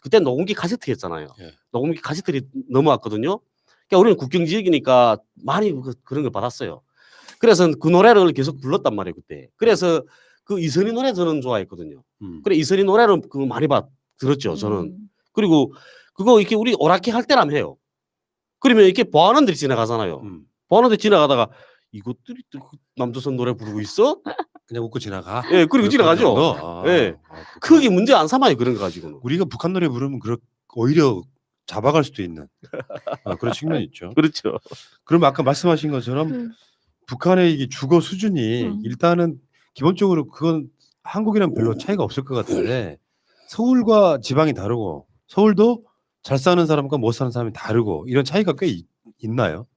그때 녹음기 카세트였잖아요.
예.
녹음기 카세트들이 넘어왔거든요. 그러니까 우리는 국경 지역이니까 많이 그런 걸 받았어요. 그래서 그 노래를 계속 불렀단 말이에요 그때. 그래서 그 이선희 노래 저는 좋아했거든요. 그래 이선희 노래를 그 많이 들었죠 저는. 그리고 그거 이렇게 우리 오락기 할 때라면 해요. 그러면 이렇게 보안원들이 지나가잖아요. 보안원들이 지나가다가 이것들이 또 남조선 노래 부르고 있어?
그냥 웃고 지나가.
예, 그리고 지나가죠.
아,
예.
아,
크게 문제 안 삼아요 그런 거 가지고는.
우리가 북한 노래 부르면 오히려 잡아갈 수도 있는 그런 측면이 있죠.
그렇죠.
그럼 아까 말씀하신 것처럼 북한의 이게 주거 수준이 일단은 기본적으로 그건 한국이랑 별로 차이가 없을 것 같은데 서울과 지방이 다르고 서울도 잘 사는 사람과 못 사는 사람이 다르고 이런 차이가 꽤 있나요?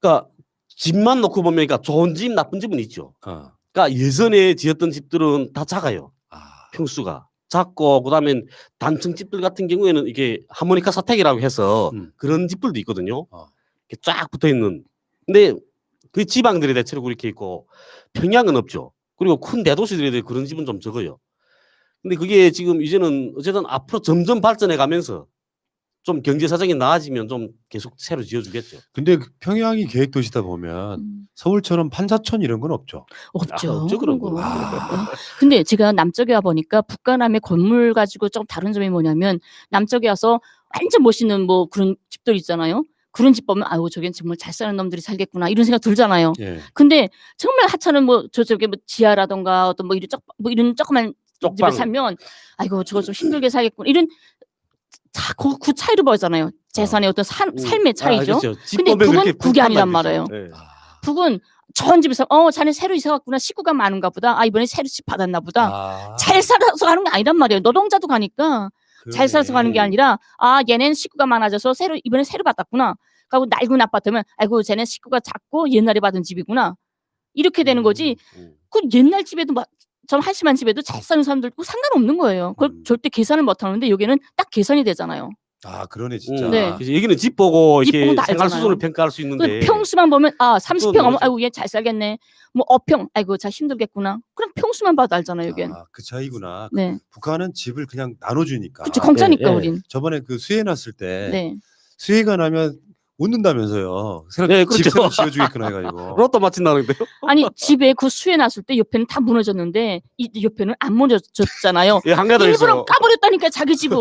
그러니까 집만 놓고 보면 그러니까 좋은 집 나쁜 집은 있죠.
어.
그러니까 예전에 지었던 집들은 다 작아요.
아,
평수가 작고 그다음에 단층 집들 같은 경우에는 이게 하모니카 사택이라고 해서 그런 집들도 있거든요. 이렇게 쫙 붙어 있는. 근데 그 지방들이 대체로 그렇게 있고 평양은 없죠. 그리고 큰 대도시들이 그런 집은 좀 적어요. 근데 그게 지금 이제는 어쨌든 앞으로 점점 발전해 가면서 좀 경제 사정이 나아지면 좀 계속 새로 지어주겠죠.
근데 평양이 계획 도시다 보면 서울처럼 판사촌 이런 건 없죠.
없죠.
없죠, 그런 거.
근데 제가 남쪽에 와 보니까 북한함의 건물 가지고 좀 다른 점이 뭐냐면 남쪽에 와서 완전 멋있는 뭐 그런 집들 있잖아요. 그런 집 보면 아유 저긴 정말 잘 사는 놈들이 살겠구나 이런 생각 들잖아요.
예.
근데 정말 하찮은 뭐 저쪽에 뭐 지하라던가 어떤 뭐 이런 조그만 집에 살면 아이고 저거 좀 힘들게 살겠구나 이런 그 차이로 보잖아요. 재산의 어떤 삶의 차이죠.
그렇죠.
근데 북은 그게 아니란 말이에요.
네.
북은 좋은 집에서 자네 새로 이사 갔구나 식구가 많은가 보다. 이번에 새로 집 받았나 보다. 잘 살아서 가는 게 아니란 말이에요. 노동자도 가니까 잘 살아서 가는 게 아니라 얘는 식구가 많아져서 이번에 새로 받았구나. 그리고 낡은 아파트면 아이고 쟤는 식구가 작고 옛날에 받은 집이구나. 이렇게 되는 거지. 그 옛날 집에도 좀 한심한 집에도 잘 사는 사람들 있고 상관없는 거예요. 그걸 절대 계산을 못 하는데 여기는 딱 계산이 되잖아요.
아 그러네 진짜.
네.
그래서 여기는 집 보고
집
이렇게
보고 다
생활
알잖아요.
수준을 평가할 수 있는데
평수만 보면 30평 하면
모르죠.
아이고 얘 잘 살겠네. 뭐 어평 아이고 자 힘들겠구나. 그럼 평수만 봐도 알잖아요, 여긴.
아, 그 차이구나.
네.
북한은 집을 그냥 나눠주니까.
그쵸 공짜니까
예, 예.
우린.
저번에 그 수해 났을 때
네.
수해가 나면 웃는다면서요.
네,
집
그렇죠.
새로 지어주겠구나 해가지고.
로또 맞힌다는데요?
아니 집에 그 수해 났을 때 옆에는 다 무너졌는데 이 옆에는 안 무너졌잖아요.
예, 한가닥에서
일부러 까버렸다니까 자기 집을.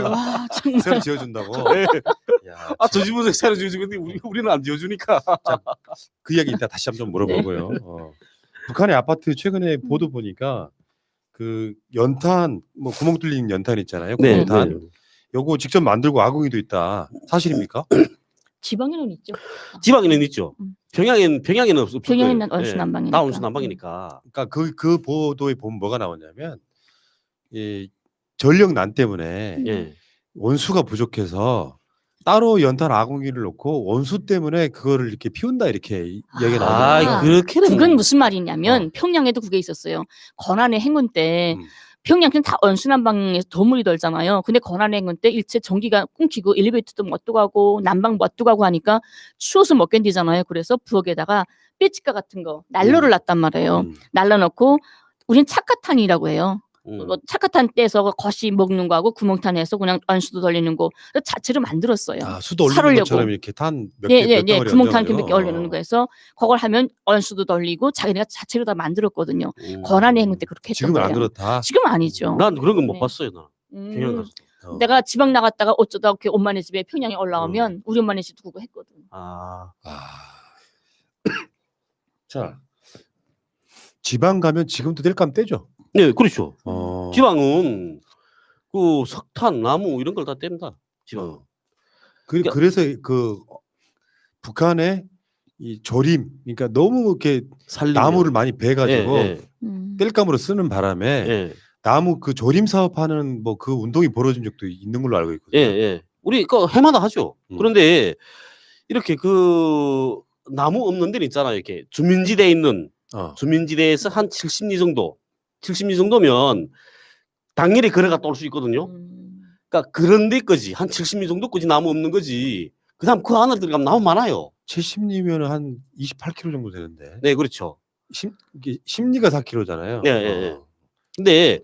와
새로
정말.
지어준다고.
예.
야,
아, 저 집은 새로 지어주는데 우리는 안 지어주니까.
그 이야기 이따 다시 한번 물어보고요. 북한의 아파트 최근에 보도 보니까 그 연탄 뭐 구멍 뚫린 연탄 있잖아요.
네,
구멍탄. 요거 직접 만들고 아궁이도 있다. 사실입니까?
지방에는 있죠.
지방에는 있죠. 평양에는 없을
평양에는
거예요.
원수 난방이니까.
다 원수 난방이니까.
그러니까 그 보도에 보면 뭐가 나오냐면 이 전력난 때문에
예.
원수가 부족해서 따로 연탄 아궁이를 놓고 원수 때문에 그거를 이렇게 피운다 이렇게 이야기가
아,
나오더라고요.
그렇게는
그건 무슨 말이냐면 평양에도 그게 있었어요. 건안의 행군 때 평양은 다 원수난방에서 도물이 덜잖아요. 근데 건안의 행군 때 일체 전기가 끊기고 엘리베이터도 못 가고 난방 못 가고 하니까 추워서 못 견디잖아요. 그래서 부엌에다가 뼈치가 같은 거 난로를 놨단 말이에요. 난로 넣고 우린 착화탄이라고 해요. 뭐 착화탄 떼서 거시 먹는 거하고 구멍탄 해서 그냥 원수도 돌리는 거 자체로 만들었어요.
아, 수도 올리는
살으려고.
것처럼 이렇게 탄 몇
예,
개,
예,
몇
예.
덩어리
구멍탄
얹어가지고.
몇 개 올리는 거 해서 그걸 하면 원수도 돌리고 자기네가 자체로 다 만들었거든요. 권한의 행군 때 그렇게 했던
지금은
거예요.
안 그렇다.
지금은 아니죠.
난 그런 건 못
네.
봤어요. 나. 평양 가서.
내가 지방 나갔다가 어쩌다 이렇게 엄마네 집에 평양에 올라오면 우리 엄마네 집도 그거 했거든.
아.
자, 지방 가면 지금도 뗄감 떼죠.
네, 그렇죠.
지방은
지방은 그 석탄, 나무 이런 걸 다 뗍니다. 지방은.
그래서 그 북한의 이 조림, 그러니까 너무 이렇게 나무를 많이 베가지고 뗄감으로 쓰는 바람에 나무 그 조림 사업하는 뭐 그 운동이 벌어진 적도 있는 걸로 알고 있거든요.
우리 그 해마다 하죠. 그런데 이렇게 그 나무 없는 데는 있잖아요. 이렇게 주민지대에 있는 주민지대에서 한 70리 정도, 70리 정도면 당일에 거래가 또 올 수 있거든요. 그러니까 그런 데까지 한 70리 정도까지 나무 없는 거지. 그다음 그 안으로 들어가면 나무 많아요.
70리면 한 28kg 정도 되는데.
네, 그렇죠.
이게 10리가 4kg잖아요.
네. 근데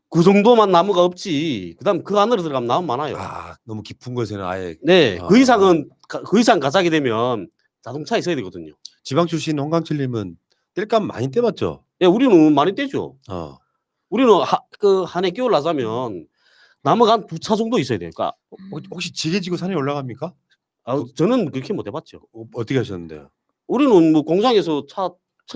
그 정도만 나무가 없지. 그다음 그 안으로 들어가면 나무 많아요.
아, 너무 깊은 곳에는 아예.
네, 그 이상 가자게 되면 자동차 있어야 되거든요.
지방 출신 홍강철님은 뗄감 많이 떼봤죠?
예, 우리는 많이 떼죠. 우리는 한 해 겨울 나자면 나무가 한 2차 정도 있어야 돼요. 그러니까
혹시 지게 지고 산에 올라갑니까?
저는 그렇게 못 해봤죠.
어떻게 하셨는데요?
우리는 뭐 공장에서 차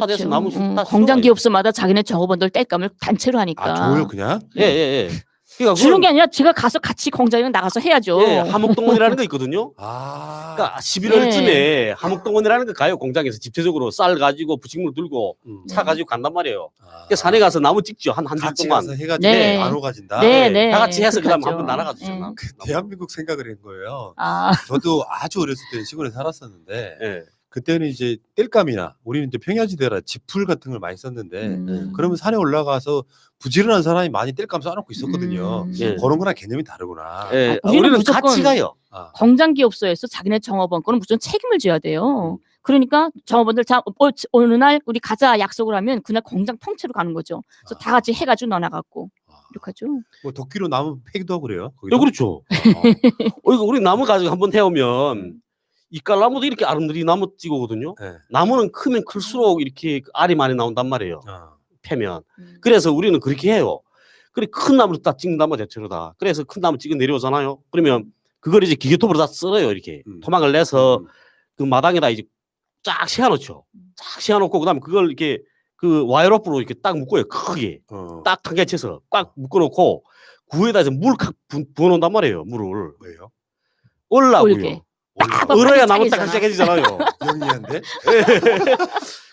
대서 나무 다
공장 기업소마다 자기네 작업원들 뗄감을 단체로 하니까.
아, 줘요 그냥?
예. 그러니까
주는 게 아니라 제가 가서 같이 공장에 나가서 해야죠.
예, 하목동원이라는 거 있거든요.
아.
그러니까 11월쯤에 하목동원이라는 거 가요. 공장에서 집체적으로 쌀 가지고 부식물 들고 차 가지고 간단 말이에요. 그러니까 산에 가서 나무 찍죠. 한 주
같이
동안.
가서 해가지고
네.
나눠 가진다.
네.
다 같이 해서 그다음
그렇죠.
한번 날아가죠.
대한민국 생각을 한 거예요.
아.
저도 아주 어렸을 때 시골에 살았었는데
예.
그때는 이제 뗄감이나 우리는 이제 평야지대라 지풀 같은 걸 많이 썼는데 그러면 산에 올라가서 부지런한 사람이 많이 뗄감 쌓아놓고 있었거든요.
예.
그런 거랑 개념이 다르구나.
예.
우리는
우리는
무조건
같이 가요.
공장 기업소에서 자기네 정업원 거는 무조건 책임을 져야 돼요. 그러니까 정업원들 어느 날 우리 가자 약속을 하면 그날 공장 통째로 가는 거죠. 그래서 다 같이 해가지고 넣어나갔고 이렇게 하죠.
뭐 도끼로 나무 패기도 하고 그래요.
네, 그렇죠. 이거 우리 나무 가지고 한번 해오면 이깔나무도 이렇게 아름드리 나무 찍거든요.
네.
나무는 크면 클수록 이렇게 알이 많이 나온단 말이에요. 패면. 그래서 우리는 그렇게 해요. 그래 큰 나무를 딱 찍는단 말이에요. 대체로 다. 그래서 큰 나무 찍어 내려오잖아요. 그러면 그걸 이제 기계톱으로 다 썰어요. 이렇게 토막을 내서 그 마당에다 이제 쫙 세워놓죠. 쫙 세워놓고 그다음에 그걸 이렇게 그 와이로프로 이렇게 딱 묶어요. 크게 딱 한 개 쳐서 꽉 묶어놓고 구에다 이제 물 부어놓는단 말이에요. 물을.
왜요?
얼라고요. 얼어야 나무 딱 시작해지잖아요.
영리한데?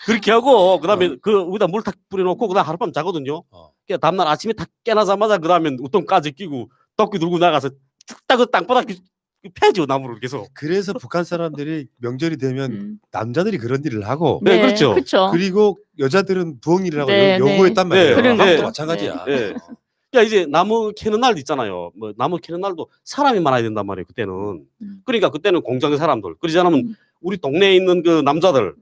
그렇게 하고 그다음에 그 위에다 물 탁 뿌려놓고 그다음 하룻밤 자거든요. 그러니까 다음날 아침에 딱 깨나자마자 그다음에 우통까지 끼고 덕기 들고 나가서 딱 그 땅바닥 패죠 나무를 계속.
그래서 북한 사람들이 명절이 되면 남자들이 그런 일을 하고
네, 그렇죠.
그렇죠.
그리고 여자들은 부엌일이라고
네,
요구했단 말이에요.
네,
한국도
네.
마찬가지야.
네. 그러니까 이제 나무 캐는 날도 있잖아요. 뭐 나무 캐는 날도 사람이 많아야 된단 말이에요. 그때는. 그러니까 그때는 공장의 사람들. 그러지 않으면 우리 동네에 있는 그 남자들.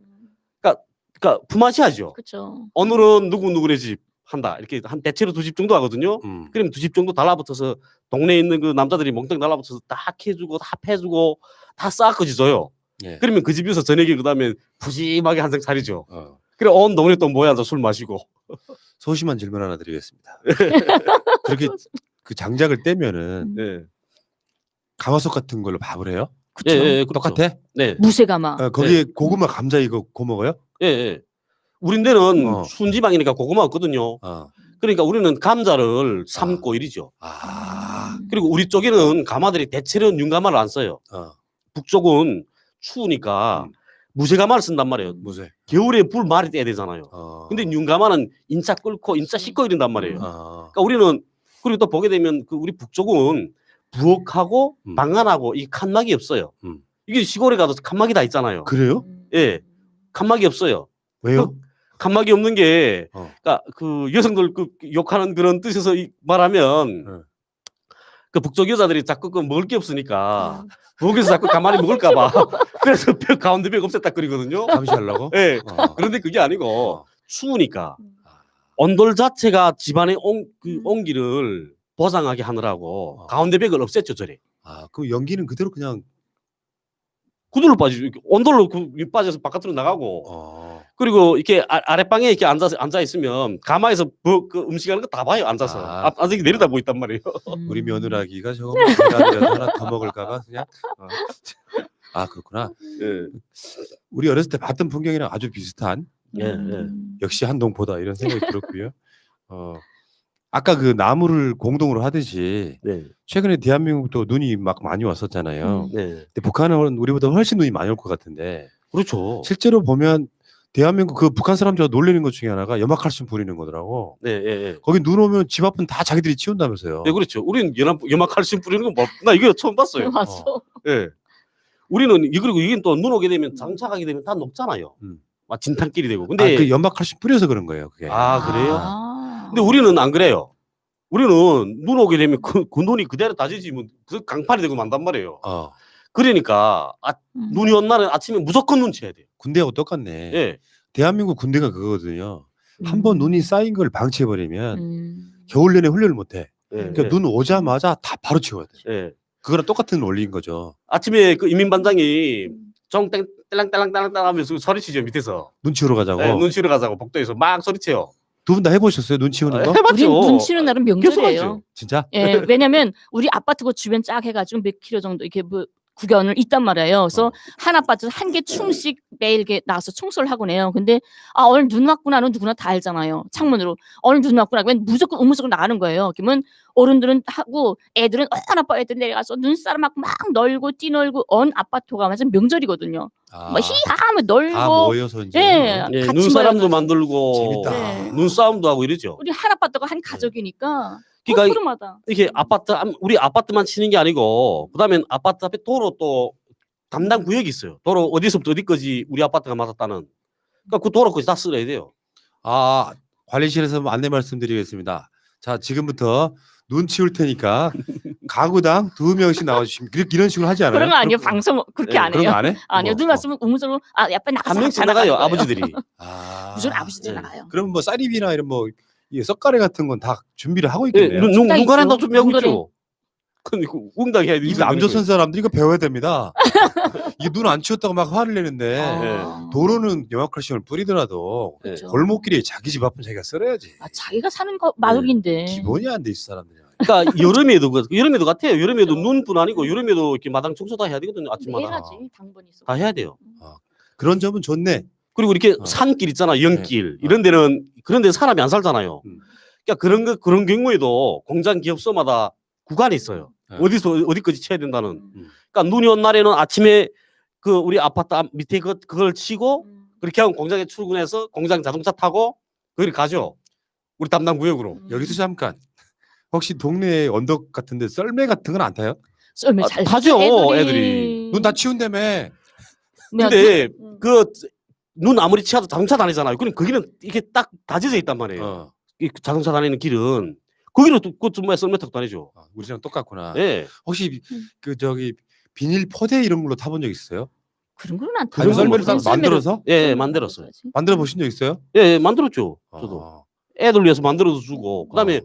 그러니까 품앗이하죠.
그렇죠.
오늘은 누구네 집 한다. 이렇게 한 대체로 2집 정도 하거든요. 그러면 2집 정도 달라붙어서 동네에 있는 그 남자들이 몽땅 달라붙어서 다 해주고 다 패주고 다 싹거지줘요.
예.
그러면 그 집에서 저녁에 그다음에 푸짐하게 한 상 차리죠. 그래 온 동네 또 모여 앉아 술 마시고.
소심한 질문 하나 드리겠습니다. 그렇게 그 장작을 떼면은
네.
가마솥 같은 걸로 밥을 해요?
그렇죠.
예,
똑같아?
네.
무쇠가마.
거기에 고구마, 감자 이거 구워 먹어요?
예. 우린 데는 순지방이니까 고구마 없거든요. 그러니까 우리는 감자를 삶고 이리죠. 그리고 우리 쪽에는 가마들이 대체로는 윤가마를 안 써요. 북쪽은 추우니까 무쇠가마를 쓴단 말이에요.
무쇠.
겨울에 불 많이 떼야 되잖아요. 근데 윤가마는 인자 끓고 인자 씻고 이런단 말이에요. 그러니까 우리는 그리고 또 보게 되면 그 우리 북쪽은 부엌하고 방안하고 이 칸막이 없어요. 이게 시골에 가도 칸막이 다 있잖아요.
그래요?
예, 칸막이 없어요.
왜요?
칸막이 없는 게, 그러니까 그 여성들 그 욕하는 그런 뜻에서 말하면 그 북쪽 여자들이 자꾸 그 먹을 게 없으니까 부엌에서 자꾸 가만히 먹을까봐 그래서 벽 가운데 벽 없앴다 그러거든요.
감시하려고?
예. 그런데 그게 아니고 추우니까 온돌 자체가 집안의 온기를 보장하게 하느라고 가운데 벽을 없앴죠, 저래.
그럼 연기는 그대로 그냥
그대로 빠지죠. 온돌로 빠져서 바깥으로 나가고. 그리고 이렇게 아랫방에 이렇게 앉아 있으면 가마에서 그 음식하는 거 다 봐요. 앉아서. 앉아서 내려다보고 있단 말이에요.
우리 며느라기가 저거 계란이라도 하나 더 먹을까봐 그냥. 그렇구나.
예.
우리 어렸을 때 봤던 풍경이랑 아주 비슷한. 역시 한동포다 이런 생각이 들었고요. 아까 그 나무를 공동으로 하듯이 최근에 대한민국도 눈이 막 많이 왔었잖아요. 근데 북한은 우리보다 훨씬 눈이 많이 올 것 같은데.
그렇죠.
실제로 보면 대한민국 그 북한 사람들 놀리는 것 중에 하나가 염화칼슘 뿌리는 거더라고. 거기 눈 오면 집 앞은 다 자기들이 치운다면서요.
네, 그렇죠. 우리는 염화칼슘 뿌리는 건 뭐, 나 이거 처음 봤어요.
봤어.
예. 우리는 그리고 이게 또 눈 오게 되면 장착하게 되면 다 녹잖아요. 막 진탕길이 되고. 근데
그 염화칼슘 뿌려서 그런 거예요. 그게.
그래요? 근데 우리는 안 그래요. 우리는 눈 오게 되면 그 눈이 그대로 다지지면 그 강판이 되고 만단 말이에요. 그러니까 눈이 온 날은 아침에 무조건 눈치해야 돼요.
군대하고 똑같네.
예.
대한민국 군대가 그거거든요. 한번 눈이 쌓인 걸 방치해버리면 겨울 내내 훈련을 못해. 그러니까 눈 오자마자 다 바로 치워야 돼. 그거랑 똑같은 원리인 거죠.
아침에 그 인민반장이 정땡 딸랑딸랑딸랑 하면서 소리치죠 밑에서.
눈 치우러 가자고.
눈 치우러 가자고 복도에서 막 소리쳐요.
두 분 다 해보셨어요? 눈 치우는 거?
해봤죠.
우리 눈 치우는 날은 명절이에요.
진짜?
예, 왜냐면 우리 아파트 그 주변 쫙 해가지고 몇 킬로 정도 이렇게 뭐 구견을 있단 말이에요. 그래서 한 아파트 한 개 충씩 매일 이렇게 나와서 청소를 하곤 해요. 근데 오늘 눈 왔구나는 누구나 다 알잖아요. 창문으로 오늘 눈 왔구나 그러면 무조건 의무적으로 나가는 거예요. 그러면 어른들은 하고 애들은 아빠 애들 내려가서 눈사람 막 널고 뛰놀고 온 아파트가 완전 명절이거든요. 뭐 히하하면 널고
다 모여서 이제.
같이
눈사람도
모여가지고.
만들고
재밌다.
눈싸움도 하고 이러죠.
우리 한 아파트가 한 가족이니까
그러니까
소름마다.
이렇게 우리 아파트만 치는 게 아니고 그다음에 아파트 앞에 도로 또 담당 구역이 있어요. 도로 어디서부터 어디까지 우리 아파트가 맞았다는. 그러니까 그 도로까지 다 쓸어야 돼요.
관리실에서 안내 말씀드리겠습니다. 자, 지금부터 눈 치울 테니까 가구당 2명씩 나와주시면 이런 식으로 하지 않아요?
그런 거 아니에요. 방송 그렇게 안
그런
해요.
거 안 해?
아니요. 눈 왔으면 의무적으로 약간 나가서
한 명씩
다
나가요.
나가는 거예요.
아버지들이.
무조건 아버지들이 나가요.
그럼 뭐 쌀입이나 이런 뭐 썩가래 같은 건 다 준비를 하고 있겠네요.
눈가란 다
있죠.
준비하고
눈가래.
있죠. 근데 응당해야 돼.
이 남조선 사람들이 이거 배워야 됩니다. 이게 눈 안 치웠다고 막 화를 내는데 도로는 염화칼슘을 뿌리더라도
그렇죠.
골목길에 자기 집 앞은 자기가 썰어야지.
자기가 사는 거 마을인데.
기본이 안 돼 있어 사람들이.
그러니까 여름에도 같아요. 여름에도 눈뿐 아니고 여름에도 이렇게 마당 청소 다 해야 되거든요. 아침마다.
해야지. 당번이 있어.
다 해야 돼요.
그런 점은 좋네.
그리고 이렇게 산길 있잖아. 연길. 이런 데는 그런 데 사람이 안 살잖아요. 그러니까 그런 경우에도 공장 기업소마다 구간이 있어요. 어디까지 쳐야 된다는. 그러니까 눈이 온 날에는 아침에 그 우리 아파트 밑에 그걸 치고 그렇게 하면 공장에 출근해서 공장 자동차 타고 거기 가죠. 우리 담당 구역으로.
여기서 잠깐. 혹시 동네에 언덕 같은데 썰매 같은 건 안 타요?
썰매 잘
타죠, 애들이.
눈 다 치운다며.
근데 그 눈 아무리 치워도 자동차 다니잖아요. 그럼 거기는 이게 딱 다져져 있단 말이에요. 이 자동차 다니는 길은 거기는 그 뭐야 썰매타고 다니죠.
우리랑 똑같구나.
예.
혹시 그 저기 비닐 포대 이런 걸로 타본 적 있어요?
그런 건 안
아니면
타요.
썰매를
그건
만들어서?
예, 만들었어요.
만들어 보신 적 있어요?
예, 만들었죠. 저도.
아.
애들 위해서 만들어서 주고 그다음에
어.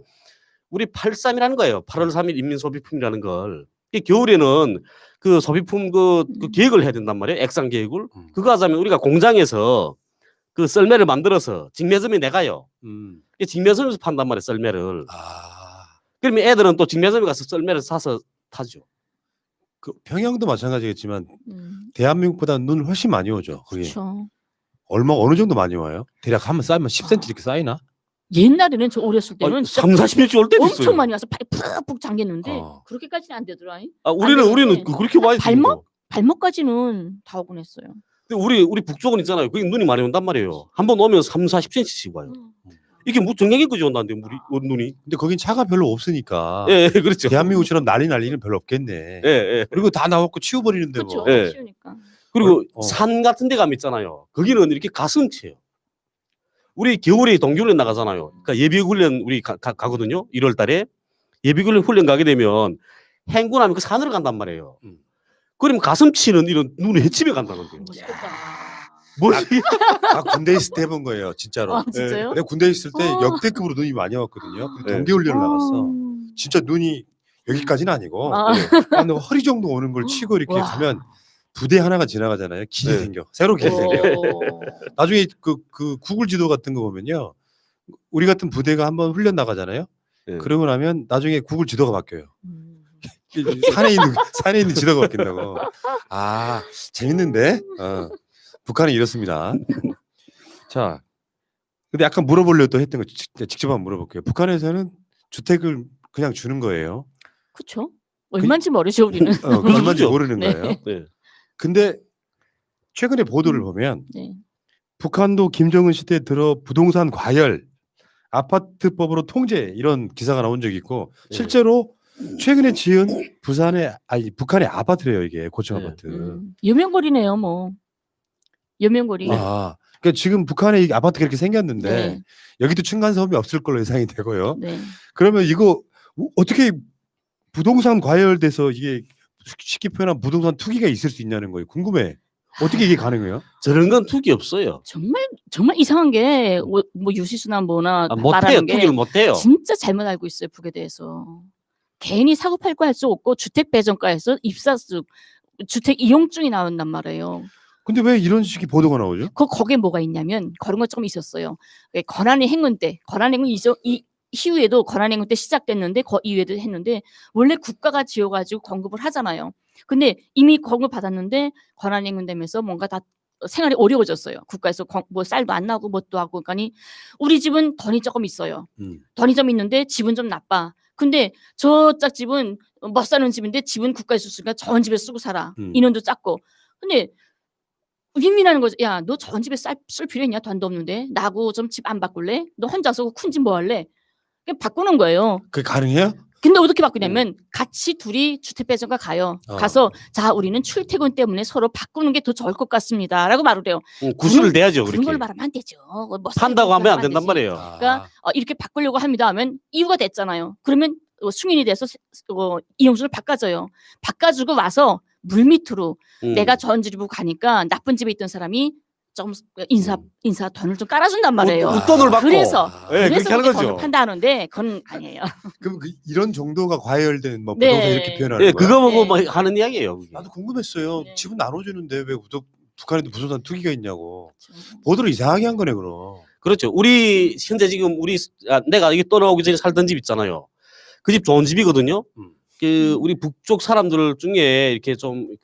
우리 8.3이라는 거예요. 8월 3일 인민소비품이라는 걸. 이 겨울에는 그 소비품 그 계획을 해야 된단 말이에요. 액상 계획을. 그거 하자면 우리가 공장에서 그 썰매를 만들어서 직매점에 내가요. 이 직매점에서 판단 말이에요. 썰매를. 그러면 애들은 또 직매점에 가서 썰매를 사서 타죠.
그 평양도 마찬가지겠지만 대한민국보다 눈 훨씬 많이 오죠. 그게.
그렇죠.
어느 정도 많이 와요? 대략 한번 쌓이면 10cm 이렇게 쌓이나?
옛날에는 저 어렸을 때는 진짜
3-40년씩 올 때도
엄청
있어요.
많이 와서 발이 푹푹 잠겼는데
어.
그렇게까지는 안 되더라.
우리는 그렇게 와야
발목? 발목까지는 다 오곤 했어요.
근데 우리 북쪽은 있잖아요. 거기 눈이 많이 온단 말이에요. 한 번 오면 30-40cm씩 와요. 이게 뭐 정량이까지 온다는데 눈이.
근데 거긴 차가 별로 없으니까.
예, 그렇죠.
대한민국처럼 난리는 별로 없겠네.
예.
그리고 다 나오고 치워버리는데
그렇죠.
뭐.
예.
쉬우니까.
그리고 산 같은 데 가면 있잖아요. 거기는 이렇게 가슴치예요. 우리 겨울에 동계훈련 나가잖아요. 그러니까 예비훈련 우리 가거든요. 1월 달에. 예비훈련 훈련 가게 되면 행군하면 그 산으로 간단 말이에요. 그러면 가슴치는 이런 눈에 햇집에 간다는 거예요. 뭐지?
군대 있을 때 해본 거예요, 진짜로.
아, 진짜요?
내가 군대 있을 때 역대급으로 눈이 많이 왔거든요. 동계훈련을 나갔어. 진짜 눈이 여기까지는 아니고 한 허리 정도 오는 걸 치고 이렇게 가면 부대 하나가 지나가잖아요. 길이 생겨. 새로 길이 생겨. 나중에 그 구글 지도 같은 거 보면요. 우리 같은 부대가 한번 훈련 나가잖아요. 그러고 나면 나중에 구글 지도가 바뀌어요. 산에 있는 지도가 바뀐다고. 아, 재밌는데? 북한은 이렇습니다. 자, 근데 약간 물어보려고 또 했던 거 직접 한번 물어볼게요. 북한에서는 주택을 그냥 주는 거예요.
그렇죠. 얼마인지 모르죠 우리는.
얼마인지 모르는
네.
거예요.
네.
근데 최근에 보도를 보면
네.
북한도 김정은 시대에 들어 부동산 과열, 아파트법으로 통제 이런 기사가 나온 적이 있고 실제로 최근에 지은 북한의 아파트래요 이게 고층 아파트.
여명거리네요 뭐. 여명거리.
그러니까 지금 북한에 이 아파트가 이렇게 생겼는데 여기도 층간소음이 없을 걸로 예상이 되고요.
네.
그러면 이거 어떻게 부동산 과열돼서 이게 쉽게 표현하면 부동산 투기가 있을 수 있냐는 거예요. 궁금해. 어떻게 이게 가능해요?
저런 건 투기 없어요.
정말 이상한 게 뭐 유시수나 뭐나
못해요.
말하는 게
투기를 못해요.
진짜 잘못 알고 있어요 북에 대해서. 괜히 사고 팔고 할 수 없고 주택 배정가에서 입사수 주택 이용증이 나온단 말이에요.
근데 왜 이런 식의 보도가 나오죠?
거기에 뭐가 있냐면 그런 거 좀 있었어요. 권한의 행군 때 권한행군 이후에도 권한행군 때 시작됐는데 그 이후에도 했는데 원래 국가가 지어가지고 공급을 하잖아요. 근데 이미 공급 받았는데 권한행군 되면서 뭔가 다 생활이 어려워졌어요. 국가에서 뭐 쌀도 안 나고 뭣도 하고 그러니까 우리 집은 돈이 조금 있어요. 돈이 좀 있는데 집은 좀 나빠. 근데 저짝 집은 못 사는 집인데 집은 국가에서 쓰니까 저런 집에 쓰고 살아. 인원도 작고. 근데 윈윈하는 거죠. 야, 너 저런 집에 쓸 필요 있냐? 돈도 없는데. 나하고 좀 집 안 바꿀래? 너 혼자서 큰 집 뭐 할래? 그냥 바꾸는 거예요.
그게 가능해요?
근데 어떻게 바꾸냐면 같이 둘이 주택배정가 가요. 가서 자 우리는 출퇴근 때문에 서로 바꾸는 게 더 좋을 것 같습니다. 라고 말을 해요.
구실을 내야죠.
그런 걸 말하면 안 되죠. 뭐
판다고 하면 안 된단 말이에요.
그러니까 이렇게 바꾸려고 합니다 하면 이유가 됐잖아요. 그러면 승인이 돼서 이용수를 바꿔줘요. 바꿔주고 와서 물밑으로 내가 전 집으로 가니까 나쁜 집에 있던 사람이 좀 인사 돈을 좀 깔아준단 말이에요.
웃돈을 받고.
그래서
그렇게 하는
돈을
거죠.
판다는데 그건 아니에요.
그럼 이런 정도가 과열된 뭐 부동산 이렇게 표현하는 거예요?
그거 보고 뭐 하는 이야기예요. 그게.
나도 궁금했어요.
네.
집은 나눠주는데 왜 북한에도 부동산 투기가 있냐고.
그렇죠.
보도를 이상하게 한 거네 그럼.
그렇죠. 우리 현재 지금 내가 여기 떠나오기 전에 살던 집 있잖아요. 그 집 좋은 집이거든요. 우리 북쪽 사람들 중에 이렇게 좀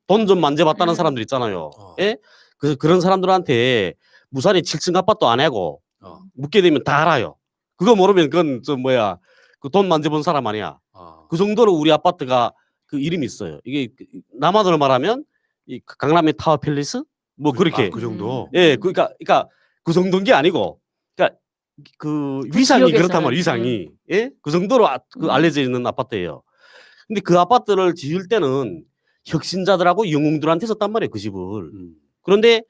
돈 좀 만져봤다는 사람들 있잖아요. 예? 그런 사람들한테 무산에 7층 아파트 안 하고 묻게 되면 다 알아요. 그거 모르면 그건 그 돈 만져본 사람 아니야. 그 정도로 우리 아파트가 그 이름이 있어요. 이게 남한으로 말하면 이 강남의 타워 팰리스 뭐 그렇게.
그 정도.
예, 그러니까 그 정도인 게 아니고, 그러니까 그 위상이 그렇단 말이에요. 위상이 예, 그 정도로 알려져 있는 아파트예요. 근데 그 아파트를 지을 때는 혁신자들하고 영웅들한테 썼단 말이에요. 그 집을. 그런데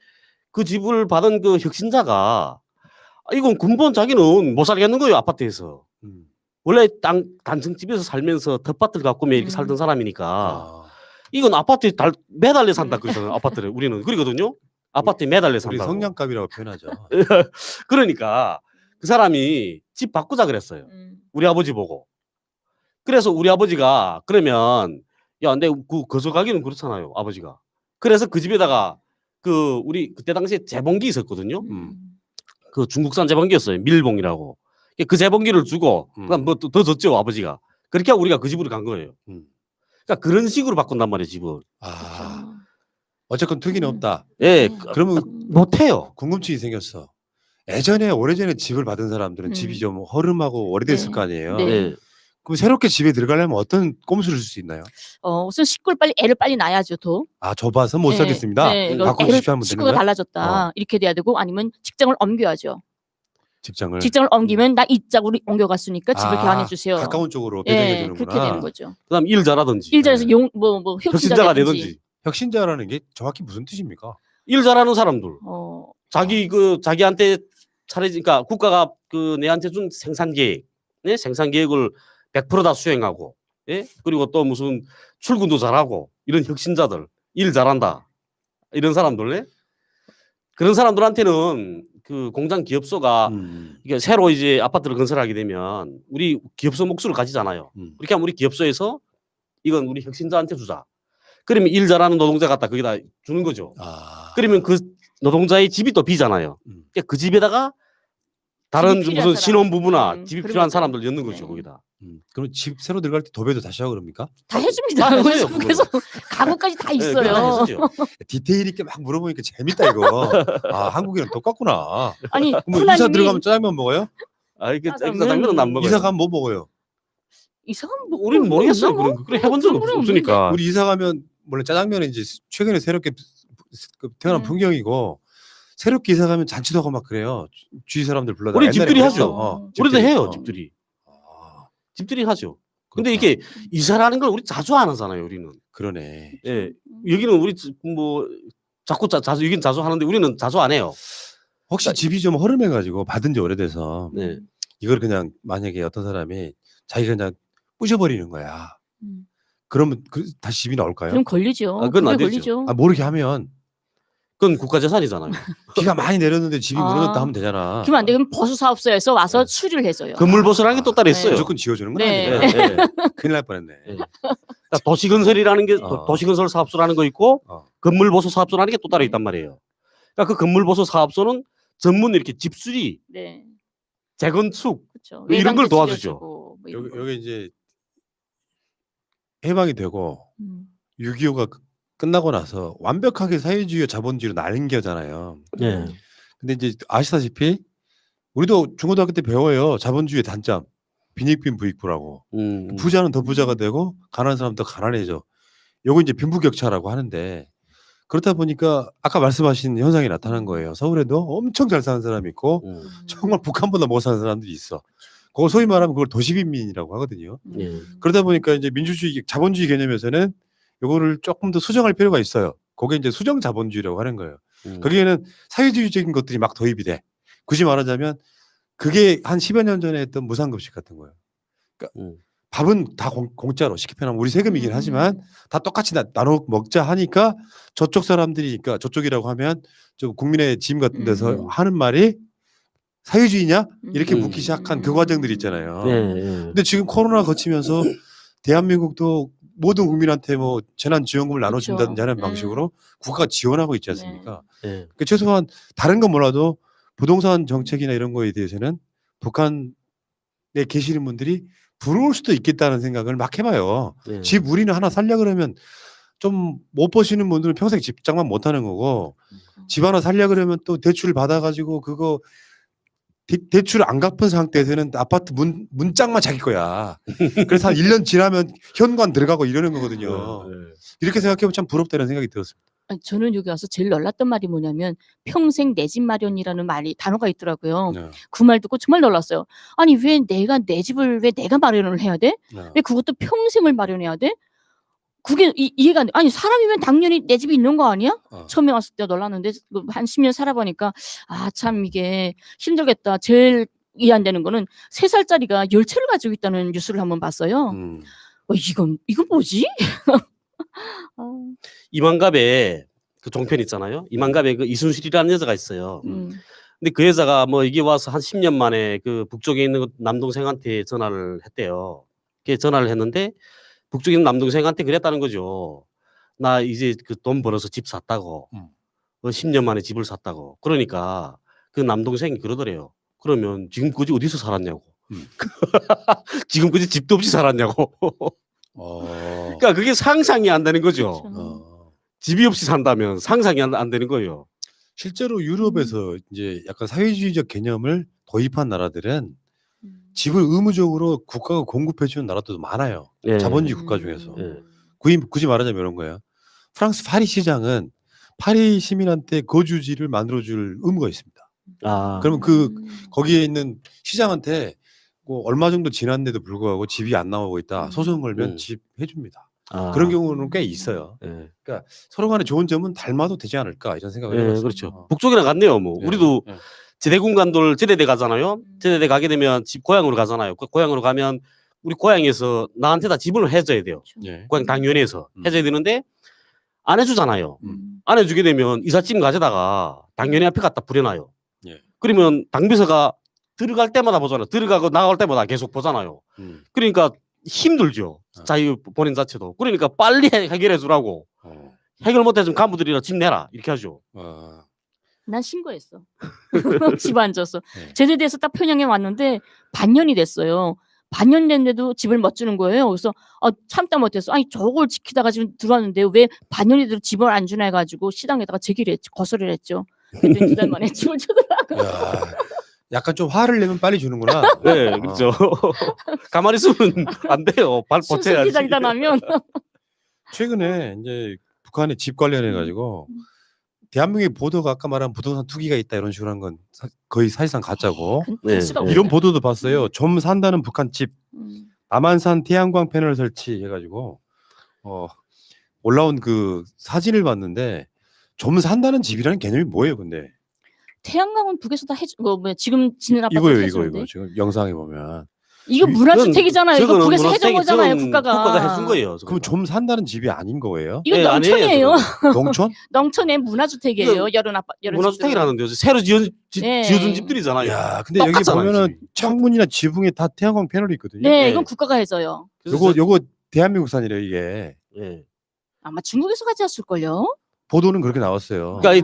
그 집을 받은 그 혁신자가 이건 근본 자기는 못 살겠는 거예요. 아파트에서. 원래 단층집에서 살면서 텃밭을 갖고 이렇게 살던 사람이니까
아,
이건 아파트에 매달려 산다 그러잖아요. 아파트를 우리는 그러거든요. 아파트에 매달려
우리
산다고.
성냥갑이라고 표현하죠.
그러니까 그 사람이 집 바꾸자 그랬어요. 우리 아버지 보고. 그래서 우리 아버지가 그러면 야, 근데 그 거저가기는 그렇잖아요, 아버지가. 그래서 그 집에다가 그 우리 그때 당시에 재봉기 있었거든요. 그 중국산 재봉기였어요. 밀봉이라고. 그 재봉기를 주고 그다음 뭐 더 줬죠, 아버지가. 그렇게 하고 우리가 그 집으로 간 거예요. 그러니까 그런 식으로 바꾼단 말이에요, 집을.
아, 어쨌건 특이는 없다.
예,
그러면
못해요.
궁금증이 생겼어. 예전에 오래전에 집을 받은 사람들은 집이 좀 허름하고 오래됐을
네.
거 아니에요.
네.
예.
그럼 새롭게 집에 들어가려면 어떤 꼼수를 쓸 수 있나요?
우선 식구를 애를 빨리 낳아야죠, 더.
아, 좁아서 못 살겠습니다.
이거
바꾸십시오 하면 되는
식구가
거야?
달라졌다. 이렇게 돼야 되고 아니면 직장을 옮겨야죠.
직장을
옮기면 나 이 짝으로 옮겨갔으니까 집을 교환해 주세요.
가까운 쪽으로 배정해 주는구나.
그렇게 되는 거죠.
그다음 일 잘하든지.
일 잘해서
네.
뭐
혁신자가
혁신자가
되든지.
혁신자라는 게 정확히 무슨 뜻입니까?
일 잘하는 사람들. 자기한테 차려지니까 국가가 그 내한테 준 생산 계획, 네? 생산 계획을 100% 다 수행하고, 예? 그리고 또 무슨 출근도 잘하고 이런 혁신자들, 일 잘한다 이런 사람들, 네? 그런 사람들한테는 그 공장 기업소가 이게 새로 이제 아파트를 건설하게 되면 우리 기업소 몫을 가지잖아요. 그렇게 하면 우리 기업소에서 이건 우리 혁신자한테 주자. 그러면 일 잘하는 노동자 갖다 거기다 주는 거죠. 그러면 그 노동자의 집이 또 비잖아요. 그러니까 그 집에다가 다른
집이 필요한
무슨 신혼부부나
사람.
집이
그런
필요한
거죠.
사람들 넣는 거죠,
네.
거기다.
그럼 집 새로 들어갈 때 도배도 다시 하고 그럽니까?
다 해줍니다.
다 해줘요,
그래서
그거는.
그래서 가구까지 다
네, 그거 다
있어요.
해주죠.
디테일 있게 막 물어보니까 재밌다 이거. 아, 한국이랑 똑같구나.
아니
뭐 이사
쿨라님이
들어가면 짜장면 먹어요?
아, 이게
짜장면.
짜장면은 안 먹어요.
이사 가면 뭐 먹어요?
이상한 뭐
우리는 모르겠어요.
뭐?
그런 거. 그래 해본 적
그런 건
없으니까.
우리 이사 가면 원래 짜장면은 이제 최근에 새롭게 태어난 풍경이고 새롭게 이사 가면 잔치도 하고 막 그래요. 주위 사람들 불러다.
우리 집들이
옛날에
하죠.
그랬어.
우리도 해요,
어.
집들이.
아,
집들이 하죠. 근데
그렇구나.
이게 이사라는 걸 우리 자주 안 하잖아요, 우리는.
그러네.
예. 여기는 우리 뭐 자꾸 자주 여긴 자주 하는데 우리는 자주 안 해요.
혹시 집이 좀 허름해가지고 받은 지 오래돼서
네.
이걸 그냥 만약에 어떤 사람이 자기가 그냥 부셔버리는 거야.
음.
그러면 다시 집이 나올까요?
그럼 걸리죠.
아, 그건 안
그게
되죠.
걸리죠.
모르게 하면
그건 국가재산이잖아요.
비가 많이 내렸는데 집이
아.
무너졌다 하면 되잖아.
그러면 안 되면 보수사업소에서 와서 수리를 해줘요.
건물보수라는 게 또 따로 있어요.
무조건 지어주는 건
네.
아니에요.
예, 예.
큰일 날 뻔했네.
예. 그러니까 도시건설이라는 게 도시건설 사업소라는 거 있고 건물보수 사업소라는 게 또 따로 있단 말이에요. 그러니까 그 건물보수 사업소는 전문 이렇게 집수리,
네.
재건축
그렇죠.
뭐 이런 걸
외관도
도와주죠.
지어주고 뭐 이런 거.
여기 이제 해방이 되고
음.
6.25가 끝나고 나서 완벽하게 사회주의와 자본주의로 나뉜 게잖아요.
예.
근데 이제 아시다시피 우리도 중고등학교 때 배워요. 자본주의의 단점. 빈익빈 부익부라고. 부자는 더 부자가 되고 가난한 사람은 더 가난해져. 요거 이제 빈부격차라고 하는데 그렇다 보니까 아까 말씀하신 현상이 나타난 거예요. 서울에도 엄청 잘 사는 사람이 있고 정말 북한보다 못 사는 사람들이 있어. 그거 소위 말하면 그걸 도시빈민이라고 하거든요.
예.
그러다 보니까 이제 민주주의, 자본주의 개념에서는 요거를 조금 더 수정할 필요가 있어요. 그게 이제 수정 자본주의라고 하는 거예요. 거기에는 사회주의적인 것들이 막 도입이 돼. 굳이 말하자면 그게 한 10여 년 전에 했던 무상급식 같은 거예요. 그러니까 밥은 다 공짜로 쉽게 표현하면 우리 세금이긴 하지만 다 똑같이 나눠 먹자 하니까 저쪽 사람들이, 그러니까 저쪽이라고 하면 좀 국민의 짐 같은 데서 하는 말이 사회주의냐? 이렇게 묻기 시작한 그 과정들이 있잖아요.
예, 예.
근데 지금 코로나 거치면서 대한민국도 모든 국민한테 뭐 재난지원금을 나눠준다든지 하는 방식으로 국가가 지원하고 있지 않습니까?
예.
그러니까 최소한 다른 건 몰라도 부동산 정책이나 이런 거에 대해서는 북한에 계시는 분들이 부러울 수도 있겠다는 생각을 막 해봐요.
예.
집 우리는 하나 살려 그러면 좀 못 버시는 분들은 평생 집장만 못 하는 거고 집 하나 살려 그러면 또 대출 받아가지고 그거 대출 안 갚은 상태에서는 아파트 문짝만 자기 거야. 그래서 한 1년 지나면 현관 들어가고 이러는 거거든요. 이렇게 생각해보면 참 부럽다는 생각이 들었습니다.
아니, 저는 여기 와서 제일 놀랐던 말이 뭐냐면 평생 내 집 마련이라는 말이 단어가 있더라고요.
네.
그 말 듣고 정말 놀랐어요. 아니 왜 내가 내 집을 왜 내가 마련을 해야 돼?
네.
왜 그것도 평생을 마련해야 돼? 그게 이해가 안 돼. 아니 사람이면 당연히 내 집이 있는 거 아니야? 처음에 왔을 때 놀랐는데 한 10년 살아보니까 아 참 이게 힘들겠다. 제일 이해 안 되는 거는 3살짜리가 열차를 가지고 있다는 뉴스를 한번 봤어요. 이건 뭐지?
이만갑에 그 종편 있잖아요. 이만갑에 그 이순실이라는 여자가 있어요. 근데 그 여자가 뭐 이게 와서 한 10년 만에 그 북쪽에 있는 그 남동생한테 전화를 했대요. 걔 전화를 했는데 북쪽에 있는 남동생한테 그랬다는 거죠. 나 이제 그 돈 벌어서 집 샀다고. 10년 만에 집을 샀다고. 그러니까 그 남동생이 그러더래요. 그러면 지금까지 어디서 살았냐고. 지금까지 집도 없이 살았냐고. 그러니까 그게 상상이 안 되는 거죠. 집이 없이 산다면 상상이 안 되는 거예요.
실제로 유럽에서 이제 약간 사회주의적 개념을 도입한 나라들은 집을 의무적으로 국가가 공급해 주는 나라들도 많아요.
예.
자본주의 국가 중에서.
예.
굳이 말하자면 이런 거예요. 프랑스 파리 시장은 파리 시민한테 거주지를 만들어줄 의무가 있습니다. 그러면 거기에 있는 시장한테 뭐 얼마 정도 지났는데도 불구하고 집이 안 나오고 있다. 소송 걸면 집 해줍니다. 그런 경우는 꽤 있어요.
예.
그러니까 서로 간의 좋은 점은 닮아도 되지 않을까 이런 생각을
예,
해봤어요.
그렇죠. 북쪽이랑 같네요. 뭐 우리도 제대군관들 제대대 가잖아요. 제대대 가게 되면 집 고향으로 가잖아요. 그 고향으로 가면 우리 고향에서 나한테 다 집을 해줘야 돼요. 고향 당연에서 해줘야 되는데 안 해주잖아요. 안 해주게 되면 이삿짐 가져다가 당연히 앞에 갖다 부려놔요. 그러면 당비서가 들어갈 때마다 보잖아요. 들어가고 나갈 때마다 계속 보잖아요. 그러니까 힘들죠. 자유 본인 자체도. 그러니까 빨리 해결해 주라고. 해결 못해주면 간부들이라 집 내라 이렇게 하죠.
난 신고했어. 집 앉아서. 제대돼서 딱 평양에 왔는데 반년이 됐어요. 반년 됐는데도 집을 못 주는 거예요. 그래서 참다 못해서 아니 저걸 지키다가 지금 들어왔는데 왜 반년이 돼도 집을 안 주나 해가지고 시당에다가 제기를 했죠. 거소리를 했죠. 근데 2달 만에 집을 주더라고요.
약간 좀 화를 내면 빨리 주는구나.
네, 그렇죠. 가만히 있으면 안 돼요. 발 뻗쳐야지.
기다리다 나면.
최근에 이제 북한의 집 관련해 가지고 대한민국의 보도가 아까 말한 부동산 투기가 있다 이런 식으로 한 건 거의 사실상 가짜고. 이런 보도도 봤어요. 좀 산다는 북한 집 남한산 태양광 패널 설치해가지고 올라온 그 사진을 봤는데 좀 산다는 집이라는 개념이 뭐예요, 근데?
태양광은 북에서 다 해주 지금 짓는 아파트
이거 지금 영상에 보면
이거 문화주택이잖아요. 이거 북에서 해준 거잖아요,
국가가 해준 거예요.
그럼 좀 산다는 집이 아닌 거예요?
이거 농촌이에요.
농촌?
농촌의 문화주택이에요. 여름
문화주택이라는데요. 새로 지어준 집들이잖아요.
야, 근데 여기 보면은 창문이나 지붕에 다 태양광 패널이 있거든요.
네, 이건 국가가 해줘요.
요거 대한민국산이래요, 이게.
아마 중국에서 가져왔을걸요.
보도는 그렇게 나왔어요.
그러니까 이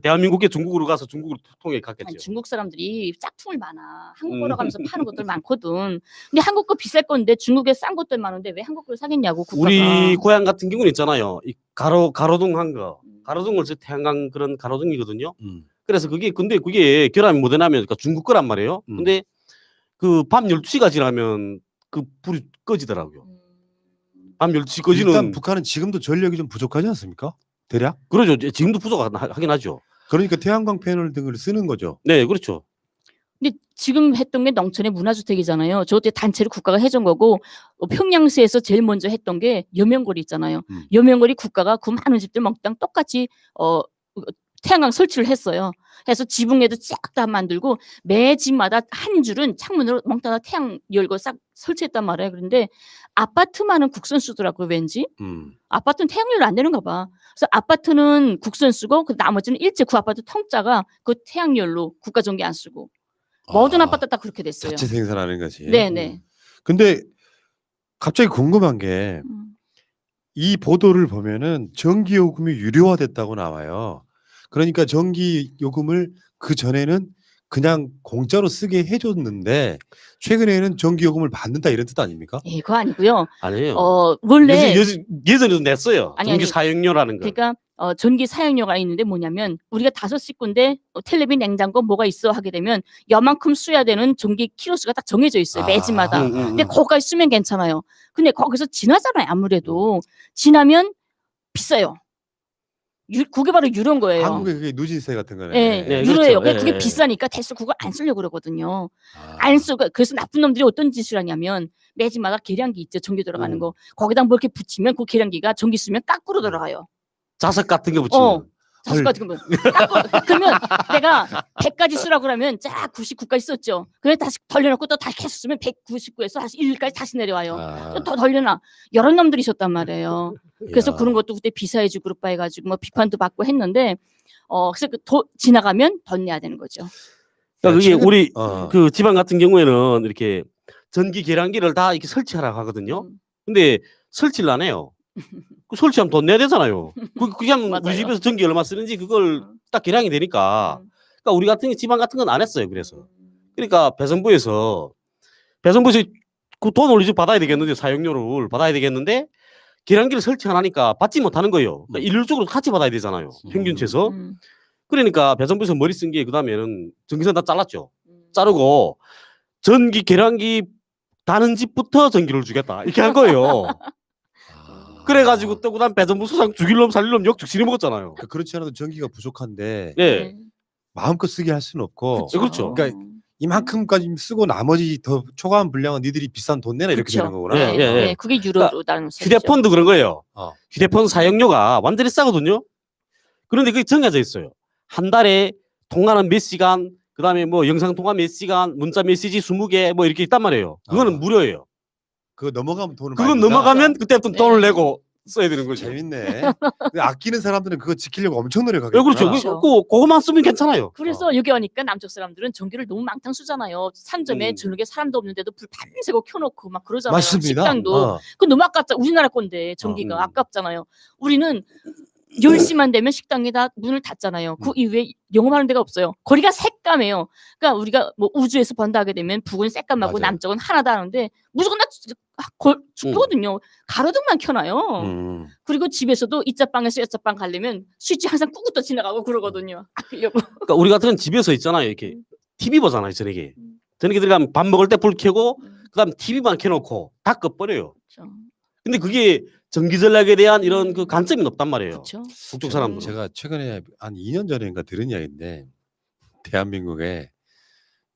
대한민국에 중국으로 가서 중국으로 통해 갔겠죠.
아니, 중국 사람들이 짝퉁을 많아. 한국 거로 가면서 파는 것들 많거든. 근데 한국 거 비쌀 건데 중국에 싼 것들 많은데 왜 한국 걸 사겠냐고 국가가.
우리 고향 같은 경우는 있잖아요. 이 가로등 한 거. 가로등을 태양광 그런 가로등이거든요. 그래서 근데 그게 결함이 뭐 되냐면 그러니까 중국 거란 말이에요. 근데 그 밤 12시가 지나면 그 불이 꺼지더라고요. 밤 12시 꺼지는.
일단 북한은 지금도 전력이 좀 부족하지 않습니까? 대략?
그러죠. 지금도 부족하긴 하죠.
그러니까 태양광 패널 등을 쓰는 거죠.
네, 그렇죠.
근데 지금 했던 게 농촌의 문화주택이잖아요. 저때 단체로 국가가 해준 거고 평양시에서 제일 먼저 했던 게 여명거리 있잖아요. 여명거리 국가가 그 많은 집들 몽땅 똑같이 태양광 설치를 했어요. 해서 지붕에도 쫙 다 만들고 매 집마다 한 줄은 창문으로 몽땅 태양 열고 싹 설치했단 말이에요. 그런데 아파트만은 국선 쓰더라고요. 왠지. 아파트는 태양열로 안 되는가 봐. 그래서 아파트는 국선 쓰고 그 나머지는 일제 그 아파트 통짜가 그 태양열로 국가 전기 안 쓰고 모든 아파트 다 그렇게 됐어요.
자체 생산하는 거지.
네네.
근데 갑자기 궁금한 게 이 보도를 보면은 전기요금이 유료화됐다고 나와요. 그러니까 전기요금을 그 전에는 그냥 공짜로 쓰게 해줬는데 최근에는 전기요금을 받는다 이런 뜻 아닙니까?
예, 그거 아니고요.
아니에요.
원래
예전에도 냈어요. 전기 사용료라는 거.
그러니까 전기 사용료가 있는데 뭐냐면 우리가 5식구인데 텔레비, 냉장고 뭐가 있어 하게 되면 요만큼 써야 되는 전기 키로수가 딱 정해져 있어요. 매 집마다. 근데 거기까지 쓰면 괜찮아요. 근데 거기서 지나잖아요. 아무래도 지나면 비싸요. 그게 바로 유료인 거예요.
한국에 그게 누진세 같은 거네.
네, 유료예요. 그렇죠. 그게 비싸니까 대수 그거 안 쓰려고 그러거든요. 안 쓰고 그래서 나쁜 놈들이 어떤 짓을 하냐면 매 집마다 계량기 있죠. 전기 들어가는 거. 거기다 뭐 이렇게 붙이면 그 계량기가 전기 쓰면 거꾸로 들어가요.
자석 같은 거 붙이면.
다섯 가지 그러면 그러면 내가 100까지 쓰라고 그러면 쫙 99까지 썼죠. 그래 다시 돌려놓고 또 다시 계속 쓰면 199에서 다시 1까지 다시 내려와요.
아,
또 더 돌려놔. 여러 놈들이 있었단 말이에요. 그래서
이야.
그런 것도 그때 비사해주 그룹바 해가지고 뭐 비판도 받고 했는데 그래서 지나가면 더 내야 되는 거죠.
그러니까 그게
최근-
우리
어.
그 지방 같은 경우에는 이렇게 전기 계량기를 다 이렇게 설치하라고 하거든요. 근데 설치를 안 해요. 그 설치하면 돈 내야 되잖아요. 그게 하면 우리
맞아요.
집에서 전기 얼마 쓰는지 그걸 딱 계량이 되니까. 그러니까 우리 같은 지방 같은 건 안 했어요. 그래서. 그러니까 배선부에서 그 돈을 이제 받아야 되겠는데 사용료를 받아야 되겠는데 계량기를 설치 안 하니까 받지 못하는 거예요. 그러니까 일률적으로 같이 받아야 되잖아요. 평균 최소. 그러니까 배선부에서 머리 쓴 게 그다음에는 전기선 다 잘랐죠. 자르고 전기 계량기 다는 집부터 전기를 주겠다 이렇게 한 거예요.
아.
그래가지고 또 그다음 배선부 수상 죽일 놈 살릴 놈 역죽신이 먹었잖아요.
그러니까 그렇지 않아도 전기가 부족한데
예.
마음껏 쓰게 할 수는 없고
그렇죠.
그러니까 이만큼까지 쓰고 나머지 더 초과한 분량은 니들이 비싼 돈 내라 이렇게
그쵸.
되는 거구나.
예, 예, 예.
네, 그게 유료로 나는
휴대폰도 그런 거예요.
어.
휴대폰 사용료가 완전히 싸거든요. 그런데 그게 정해져 있어요. 한 달에 통화는 몇 시간, 그다음에 뭐 영상 통화 몇 시간, 문자 메시지 20개 뭐 이렇게 있단 말이에요. 그거는
아.
무료예요.
그거 넘어가면 돈을
그건
많이 낸다?
넘어가면 그때부터 돈을
네.
내고 써야 되는 거죠.
재밌네. 근데 아끼는 사람들은 그거 지키려고 엄청
예,
노력하겠구나.
그렇죠.
그렇죠.
그거만 쓰면 괜찮아요.
그래서 여기 오니까 남쪽 사람들은 전기를 너무 망탕 쓰잖아요. 산점에 저녁에 사람도 없는데도 불 밤새고 켜놓고 막 그러잖아요.
맞습니다.
식당도.
어.
그건 너무 아깝잖아. 우리나라 건데 전기가
음.
아깝잖아요. 우리는 10시만 되면 식당이 다 문을 닫잖아요. 그 이후에 영업하는 데가 없어요. 거리가 새까매요. 그러니까 우리가 뭐 우주에서 본다 하게 되면 북은 새까맣고
맞아요.
남쪽은 하나다 하는데 무조건 다 죽거든요. 가로등만 켜놔요.
음.
그리고 집에서도 이자방에서 여자방 가려면 스위치 항상 끄고 또 지나가고 그러거든요. 아끼려고.
그러니까 우리 같은 집에서 있잖아요. 이렇게 TV 보잖아요. 저녁에. 저녁에 들어가면 밥 먹을 때 불 켜고 그다음 TV만 켜놓고 다 꺼버려요.
그렇죠.
근데 그게 전기 전략에 대한 이런 그 관점이 높단 말이에요.
그렇죠.
북쪽 사람들.
제가 최근에 한 2년 전인가 들은 이야기인데 대한민국에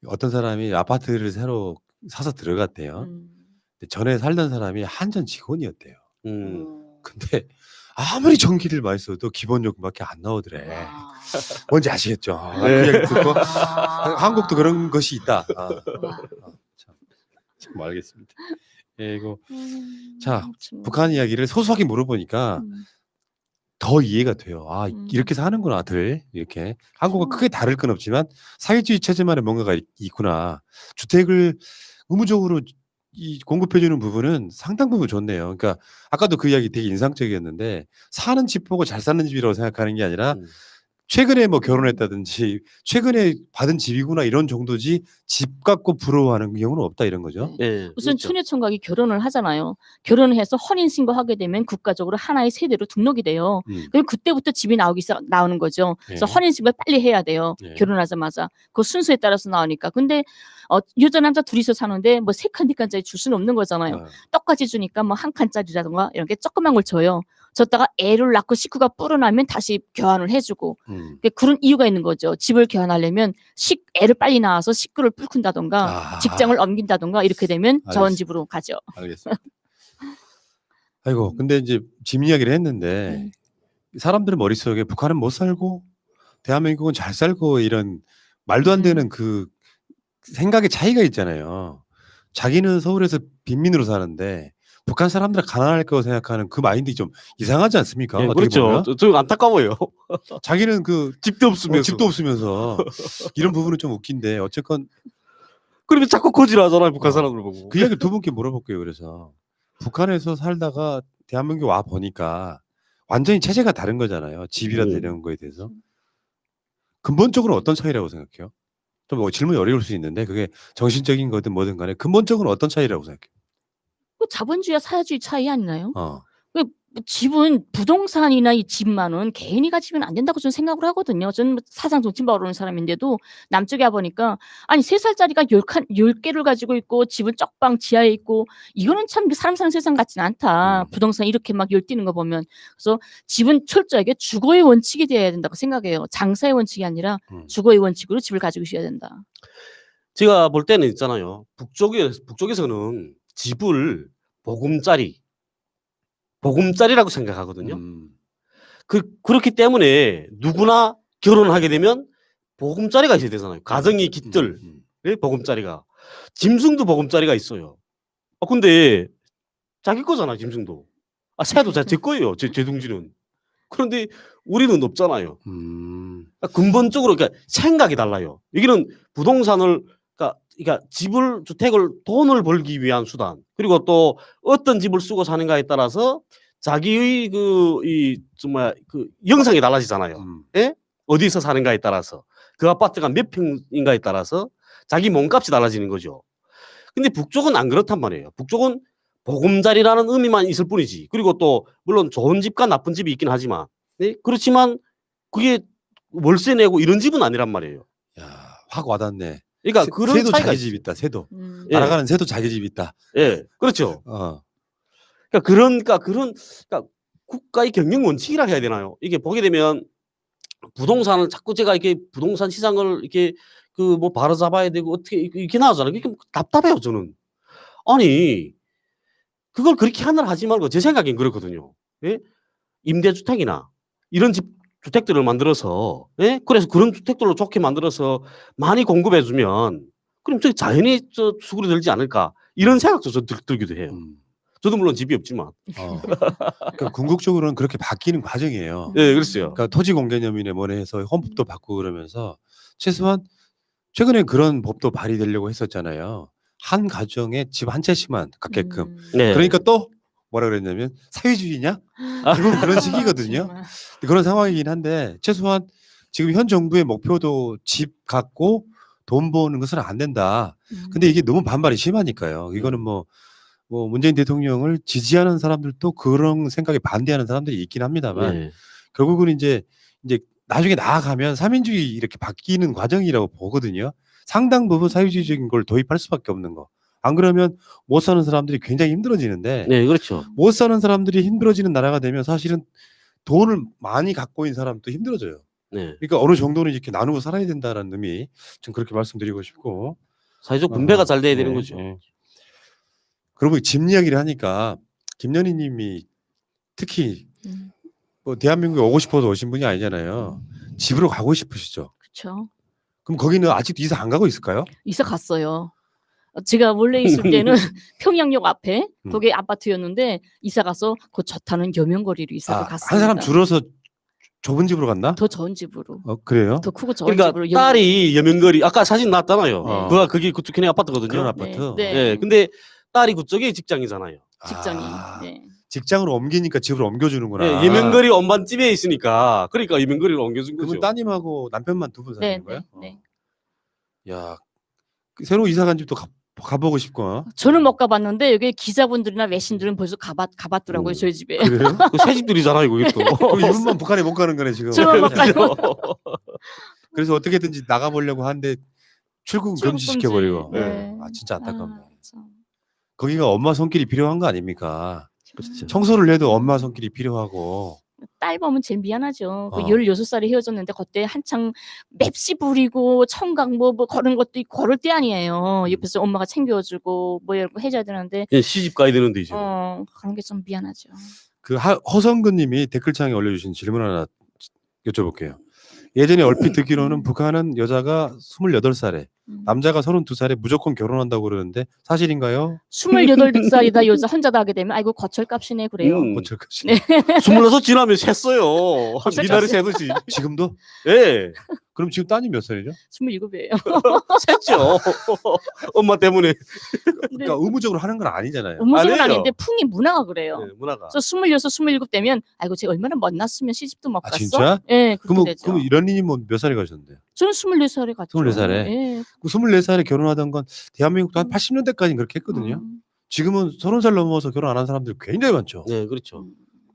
어떤 사람이 아파트를 새로 사서 들어갔대요. 근데 전에 살던 사람이 한전 직원이었대요. 근데 아무리 전기를 많이 써도 기본 요금밖에 안 나오더래.
와.
뭔지 아시겠죠? 그
네.
얘기 듣고 한국도 그런 것이 있다.
와.
참 알겠습니다. 예, 이거 자,
참.
북한 이야기를 소소하게 물어보니까 더 이해가 돼요. 아, 이렇게 사는구나, 들. 이렇게. 한국과 크게 다를 건 없지만 사회주의 체제만의 뭔가가 있구나. 주택을 의무적으로 공급해주는 부분은 상당 부분 좋네요. 그러니까 아까도 그 이야기 되게 인상적이었는데 사는 집 보고 잘 사는 집이라고 생각하는 게 아니라 최근에 뭐 결혼했다든지 최근에 받은 집이구나 이런 정도지 집 갖고 부러워하는 경우는 없다 이런 거죠.
예,
우선
그렇죠.
처녀총각이 결혼을 하잖아요. 결혼을 해서 혼인 신고하게 되면 국가적으로 하나의 세대로 등록이 돼요. 그리고 그때부터 집이 나오는 거죠. 그래서
예.
혼인 신고를 빨리 해야 돼요.
예.
결혼하자마자 그 순서에 따라서 나오니까. 근데 여자 남자 둘이서 사는데 뭐 3칸짜리 줄 수는 없는 거잖아요.
어.
똑같이 주니까 뭐 1칸짜리라던가 이런 게 조그만 걸 줘요. 줬다가 애를 낳고 식구가 불어나면 다시 교환을 해주고 그런 이유가 있는 거죠. 집을 교환하려면 애를 빨리 낳아서 식구를 뿔큰다던가
아.
직장을 옮긴다던가 이렇게 되면
알겠습니다.
저원 집으로 가죠.
알겠습니다. 아이고, 근데 이제 집 이야기를 했는데 사람들의 머릿속에 북한은 못 살고 대한민국은 잘 살고 이런 말도 안 되는 그 생각의 차이가 있잖아요. 자기는 서울에서 빈민으로 사는데 북한 사람들은 가난할 거라고 생각하는 그 마인드 좀 이상하지 않습니까?
예,
어떻게
그렇죠.
보면?
저
자기는
안타까워요. 집도 없으면서.
집도 없으면서 이런 부분은 좀 웃긴데 어쨌건
그러면 자꾸 거지하잖아요. 북한
어.
사람들 보고.
그 이야기를 두 분께 물어볼게요. 그래서 북한에서 살다가 대한민국 와 보니까 완전히 체제가 다른 거잖아요. 집이라 이런 거에 대해서 근본적으로 어떤 차이라고 생각해요? 좀 뭐 질문이 어려울 수 있는데 그게 정신적인 거든 뭐든 간에 근본적으로 어떤 차이라고 생각해요?
그 자본주의와 사회주의 차이 아니나요? 집은 부동산이나 이 집만은 개인이 가지면 안 된다고 저는 생각을 하거든요. 저는 사상 정치인 모르는 사람인데도 남쪽에 와 보니까 아니 3살짜리가 10개를 가지고 있고 집은 쪽방 지하에 있고 이거는 참 사람 사는 세상 같지는 않다. 부동산 이렇게 막 열뛰는 거 보면. 그래서 집은 철저하게 주거의 원칙이 되어야 된다고 생각해요. 장사의 원칙이 아니라 주거의 원칙으로 집을 가지고 있어야 된다.
제가 볼 때는 있잖아요. 북쪽에서는 집을 보금자리라고 생각하거든요. 그렇기 때문에 누구나 결혼하게 되면 보금자리가 있어야 되잖아요. 가정이 깃들 보금자리가. 짐승도 보금자리가 있어요. 근데 자기 거잖아, 짐승도. 새도 제 거예요, 제 둥지는. 그런데 우리는 없잖아요. 그러니까 근본적으로 그러니까 생각이 달라요. 여기는 부동산을 그러니까 주택을 돈을 벌기 위한 수단, 그리고 또 어떤 집을 쓰고 사는가에 따라서 자기의 정말 영상이 달라지잖아요. 예? 어디서 사는가에 따라서, 그 아파트가 몇 평인가에 따라서 자기 몸값이 달라지는 거죠. 근데 북쪽은 안 그렇단 말이에요. 북쪽은 보금자리라는 의미만 있을 뿐이지. 그리고 또 물론 좋은 집과 나쁜 집이 있긴 하지만, 네? 그렇지만 그게 월세 내고 이런 집은 아니란 말이에요.
야, 확 와닿네.
그러니까 그런
새도
차이가
자기 집 있다. 새도
예.
날아가는 새도 자기 집 있다.
예, 그렇죠. 그러니까 국가의 경영 원칙이라 해야 되나요? 이게 보게 되면 부동산을 자꾸 제가 이렇게 부동산 시장을 이렇게 뭐 바로잡아야 되고 어떻게 이렇게 나오잖아요. 그게 답답해요, 저는. 아니, 그걸 그렇게 하늘 하지 말고, 제 생각엔 그렇거든요. 예? 임대주택이나 이런 주택들을 만들어서, 예? 그래서 그런 주택들로 좋게 만들어서 많이 공급해주면 그럼 저 자연히 수그려 들지 않을까, 이런 생각도 저 들기도 해요. 저도 물론 집이 없지만.
그러니까 궁극적으로는 그렇게 바뀌는 과정이에요.
예, 그랬어요.
그러니까 토지 공개념이네 뭐네 해서 헌법도 바꾸고 그러면서 최소한 최근에 그런 법도 발의되려고 했었잖아요. 한 가정에 집 한 채씩만 갖게끔.
네.
그러니까 또 뭐라 그랬냐면 사회주의냐? 결국 그런 식이거든요. 그런 상황이긴 한데 최소한 지금 현 정부의 목표도 집 갖고 돈 버는 것은 안 된다. 근데 이게 너무 반발이 심하니까요. 이거는 뭐 문재인 대통령을 지지하는 사람들도 그런 생각에 반대하는 사람들이 있긴 합니다만
네.
결국은 이제 나중에 나아가면 삼인주의 이렇게 바뀌는 과정이라고 보거든요. 상당 부분 사회주의적인 걸 도입할 수밖에 없는 거. 안 그러면 못 사는 사람들이 굉장히 힘들어지는데
네, 그렇죠.
못 사는 사람들이 힘들어지는 나라가 되면 사실은 돈을 많이 갖고 있는 사람도 힘들어져요.
네.
그러니까 어느 정도는 이렇게 나누고 살아야 된다는 의미 좀 그렇게 말씀드리고 싶고
사회적 분배가 잘 돼야 되는 거죠.
그리고 집 이야기를 하니까 김연희 님이 특히 뭐 대한민국에 오고 싶어서 오신 분이 아니잖아요. 집으로 가고 싶으시죠?
그렇죠.
그럼 거기는 아직도 이사 안 가고 있을까요?
이사 갔어요. 제가 원래 있을 때는 평양역 앞에 거기 아파트였는데 이사 가서 그 좋다는 여명거리로 이사를 갔습니다.
한 사람 줄어서 좁은 집으로 갔나?
더 좋은 집으로.
그래요?
더 크고 좋은
그러니까
집으로.
딸이 여명거리, 아까 사진 나왔잖아요.
네.
그게 그쪽 걔네 아파트거든요.
그런 아파트.
네.
네. 근데 딸이 그쪽에 직장이잖아요.
직장이. 네.
직장으로 옮기니까 집으로 옮겨주는구나.
네, 여명거리 엄반집에 있으니까 그러니까 여명거리로 옮겨준 거죠.
그러면 따님하고 남편만 두 분 사시는 거예요?
네.
야, 새로 이사 간 집도 가보고 싶구나.
저는 못 가봤는데 여기 기자분들이나 외신들은 벌써 가봤더라고요. 저희 집에.
그래요?
새 집들이잖아요, 그게 또.
그럼 이분만 북한에 못 가는 거네 지금.
저만 못 가요.
그래서 어떻게든지 나가보려고 하는데 출국 금지 시켜버리고.
네.
진짜 안타깝네.
참.
거기가 엄마 손길이 필요한 거 아닙니까?
그렇죠.
청소를 해도 엄마 손길이 필요하고.
딸 보면 제일 미안하죠. 16살에 헤어졌는데 그때 한창 맵시 부리고 청각 뭐 걸은 것도 있고 걸을 때 아니에요. 옆에서 엄마가 챙겨주고 뭐 이런 거 해줘야 되는데.
시집 가야 되는데 이제.
그런 게 좀 미안하죠.
그 허성근 님이 댓글창에 올려주신 질문 하나 여쭤볼게요. 예전에 얼핏 듣기로는 북한은 여자가 28살에 남자가 32살에 무조건 결혼한다고 그러는데 사실인가요?
28살이다 여자 혼자다 하게 되면 아이고 거철값이네 그래요.
거철값이.
네.
26 지나면 샜어요. 미나리 세듯이.
지금도?
예.
그럼 지금 따님 몇 살이죠?
27이에요.
샜죠. 엄마 때문에.
그러니까 의무적으로 하는 건 아니잖아요.
의무적은
아니에요.
아닌데 풍이 문화가 그래요.
네, 문화가.
그래서 26, 27 되면 아이고 쟤 얼마나 못났으면 시집도 못 갔어.
진짜?
예, 그렇게 되죠.
그럼 이런님이 몇 살에 가셨는데요?
저는 24살에 갔죠.
24살에?
예.
그 24살에 결혼하던 건 대한민국도 한 80년대까지는 그렇게 했거든요. 지금은 30살 넘어서 결혼 안 한 사람들이 굉장히 많죠.
네, 그렇죠.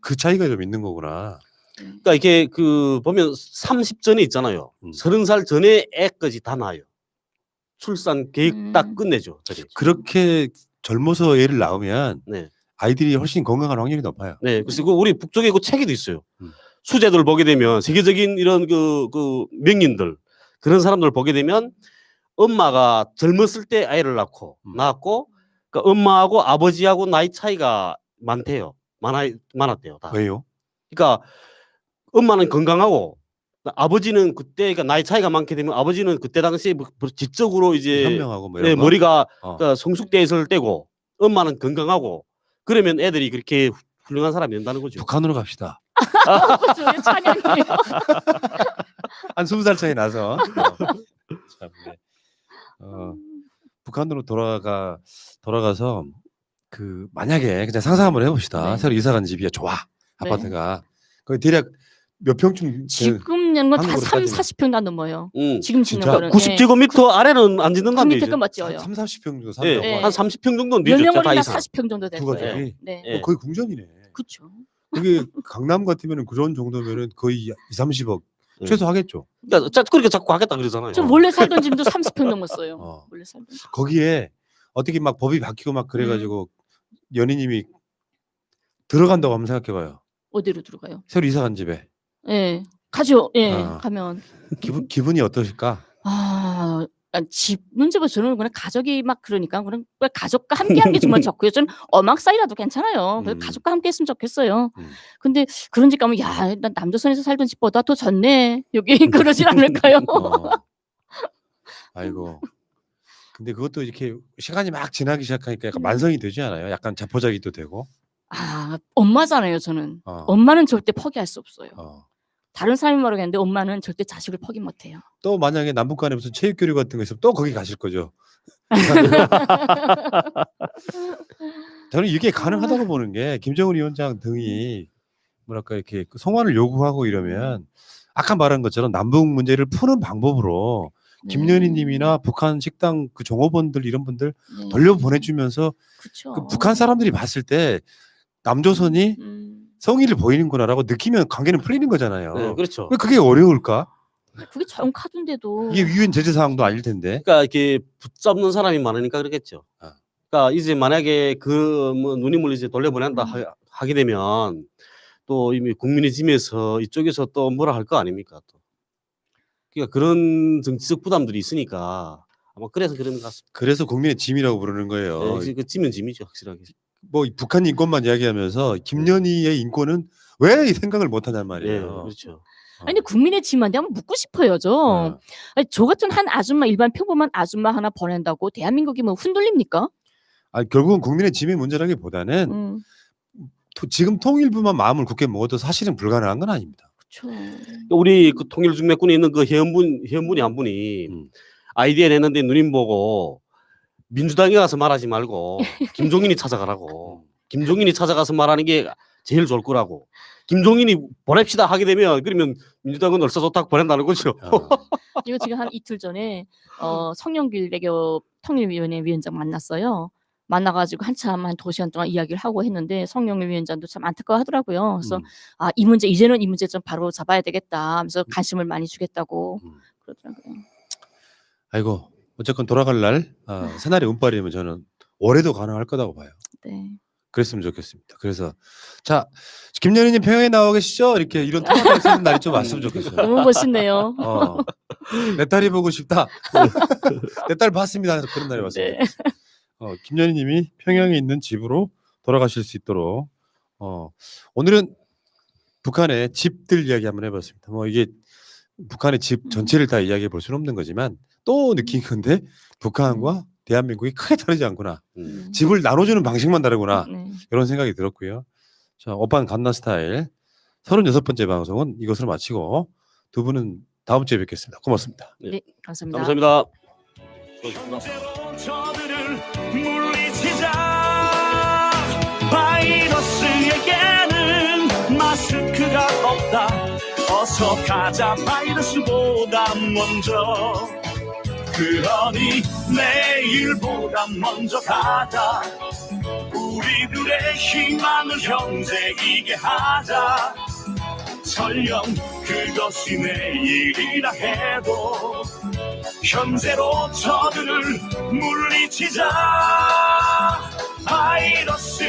그 차이가 좀 있는 거구나.
그러니까 이게 보면 30 전에 있잖아요. 30살 전에 애까지 다 낳아요. 출산 계획 딱 끝내죠. 저게.
그렇게 젊어서 애를 낳으면
네.
아이들이 훨씬 건강한 확률이 높아요.
네, 그래서 우리 북쪽에 그 책에도 있어요. 수재들 보게 되면 세계적인 이런 그 명인들 그런 사람들 보게 되면 엄마가 젊었을 때 아이를 낳았고 그러니까 엄마하고 아버지하고 나이 차이가 많대요. 많았대요. 다.
왜요?
그러니까 엄마는 건강하고 아버지는 그때 그러니까 나이 차이가 많게 되면 아버지는 그때 당시에 뭐 지적으로 이제
현명하고 뭐
네,
이런 거.
머리가
어.
그러니까 성숙돼 있을 때고 엄마는 건강하고 그러면 애들이 그렇게 훌륭한 사람이 된다는 거죠.
북한으로 갑시다.
저게 찬양이에요.
한 20살 차이 나서. 참, 네. 북한으로 돌아가서 그 만약에 그냥 상상 한번 해봅시다.
네.
새로 이사 간 집이야 좋아
네.
아파트가 거기 대략 몇 평쯤
지금 연건 다
한국으로
3,
따지면.
40평 다 넘어요.
응.
지금 짓는
진짜?
거는
90제곱미터 아래는 안 짓는다는
밑에
얘기죠.
거 맞죠요.
3, 40평 정도
예,
산다고.
네.
한 30평 정도는 되죠.
몇명을
다
다
이상.
40평 정도 될
두
거예요.
가족이?
네.
예.
거의 궁전이네.
그렇죠.
그게 강남 같으면 그런 정도면은 거의 2, 30억
예.
최소 하겠죠.
그러니까 그렇게 자꾸 하겠다 그러잖아요.
저 원래 살던 집도 30평 넘었어요.
어.
원래 살던 집.
거기에 어떻게 막 법이 바뀌고 막 그래가지고 연희님이 들어간다고 한번 생각해봐요.
어디로 들어가요?
새로 이사 간 집에
예. 가죠. 예.
아.
가면
기분이 어떠실까?
집 문제보다 저는 그냥 가족이 막 그러니까 그냥 가족과 함께한 게 정말 좋고요. 저는 어막 사이라도 괜찮아요. 그래서 가족과 함께했으면 좋겠어요. 근데 그런 집 가면 야, 난 남조선에서 살던 집보다 더 좋네. 여기 그러진 않을까요?
아이고. 근데 그것도 이렇게 시간이 막 지나기 시작하니까 약간 만성이 되지 않아요? 약간 자포자기도 되고.
엄마잖아요. 저는
어.
엄마는 절대 포기할 수 없어요.
어.
다른 사람이 모르겠는데 엄마는 절대 자식을 포기 못해요.
또 만약에 남북 간에 무슨 체육 교류 같은 거 있으면 또 거기 가실 거죠. 저는 이게 가능하다고 보는 게 김정은 위원장 등이 뭐랄까 이렇게 송환을 요구하고 이러면 아까 말한 것처럼 남북 문제를 푸는 방법으로 김연희님이나 북한 식당 그 종업원들 이런 분들 돌려보내주면서
그쵸.
그 북한 사람들이 봤을 때 남조선이 성의를 보이는구나라고 느끼면 관계는 풀리는 거잖아요.
네, 그렇죠.
왜 그게 어려울까?
그게 전 카드인데도
이게 유엔 제재 사항도 아닐 텐데.
그러니까 이렇게 붙잡는 사람이 많으니까 그러겠죠.
아.
그러니까 이제 만약에 그 뭐 누님을 이제 돌려보낸다 하게 되면 또 이미 국민의 짐에서 이쪽에서 또 뭐라 할 거 아닙니까 또. 그러니까 그런 정치적 부담들이 있으니까 아마 그래서 그런 것 같습니다.
그래서 국민의 짐이라고 부르는 거예요.
네, 그 짐은 짐이죠 확실하게.
뭐 북한 인권만 이야기하면서 김연희의 인권은 왜 이 생각을 못하냔
네,
말이에요.
그렇죠.
아니 근데 국민의 짐한테 한번 묻고 싶어요. 저 같은 한 아줌마 일반 평범한 아줌마 하나 보낸다고 대한민국이 뭐 흔들립니까?
결국은 국민의 짐의 문제라기보다는 지금 통일부만 마음을 굳게 먹어도 사실은 불가능한 건 아닙니다.
그렇죠.
우리 그 통일중매군에 있는 그 회원분이 한 분이 아이디어 냈는데 누님 보고 민주당에 가서 말하지 말고 김종인이 찾아가라고. 김종인이 찾아가서 말하는 게 제일 좋을 거라고. 김종인이 보냅시다 하게 되면 그러면 민주당은 얼싸좋다고 보낸다는 거죠.
이거 지금 한 이틀 전에 성영길 외교 통일위원회 위원장 만났어요. 만나가지고 한참 한 2시간 동안 이야기를 하고 했는데 성영길 위원장도 참 안타까워하더라고요. 그래서 이 문제 이제는 이 문제 좀 바로 잡아야 되겠다 하면서 관심을 많이 주겠다고 그러더라고요.
아이고 어쨌건 돌아갈 날 새날의 운빨이면 저는 올해도 가능할 거라고 봐요.
네.
그랬으면 좋겠습니다. 그래서 자 김연희님 평양에 나와 계시죠? 이렇게 이런 통화를 쓰는 날이 좀 왔으면 좋겠어요.
너무 멋있네요.
내 딸이 보고 싶다. 내 딸 봤습니다. 그런 날이 왔으면 좋겠어요. 김연희님이 평양에 있는 집으로 돌아가실 수 있도록 오늘은 북한의 집들 이야기 한번 해봤습니다. 뭐 이게 북한의 집 전체를 다 이야기해 볼 수는 없는 거지만 또 느낀 건데 북한과 대한민국이 크게 다르지 않구나. 집을 나눠주는 방식만 다르구나. 이런 생각이 들었고요. 자, 오빤 간나 스타일 36번째 방송은 이것으로 마치고 두 분은 다음 주에 뵙겠습니다. 고맙습니다.
네, 감사합니다.
감사합니다.
현재로 저들을 물리치자. 바이러스에게는 마스크가 없다. 어서 가자 바이러스보다 먼저. 그러니 내일보다 먼저 가자. 우리들의 희망을 형제이게 하자. 설령 그것이 내일이라 해도 현재로 저들을 물리치자.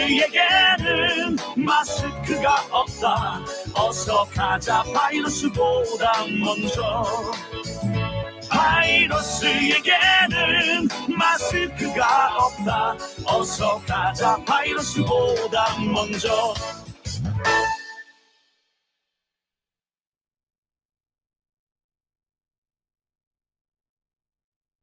바이러스에게는 마스크가 없다. 어서 가자 바이러스보다 먼저. 바이러스에게는 마스크가 없다. 어서 가자 바이러스보다 먼저.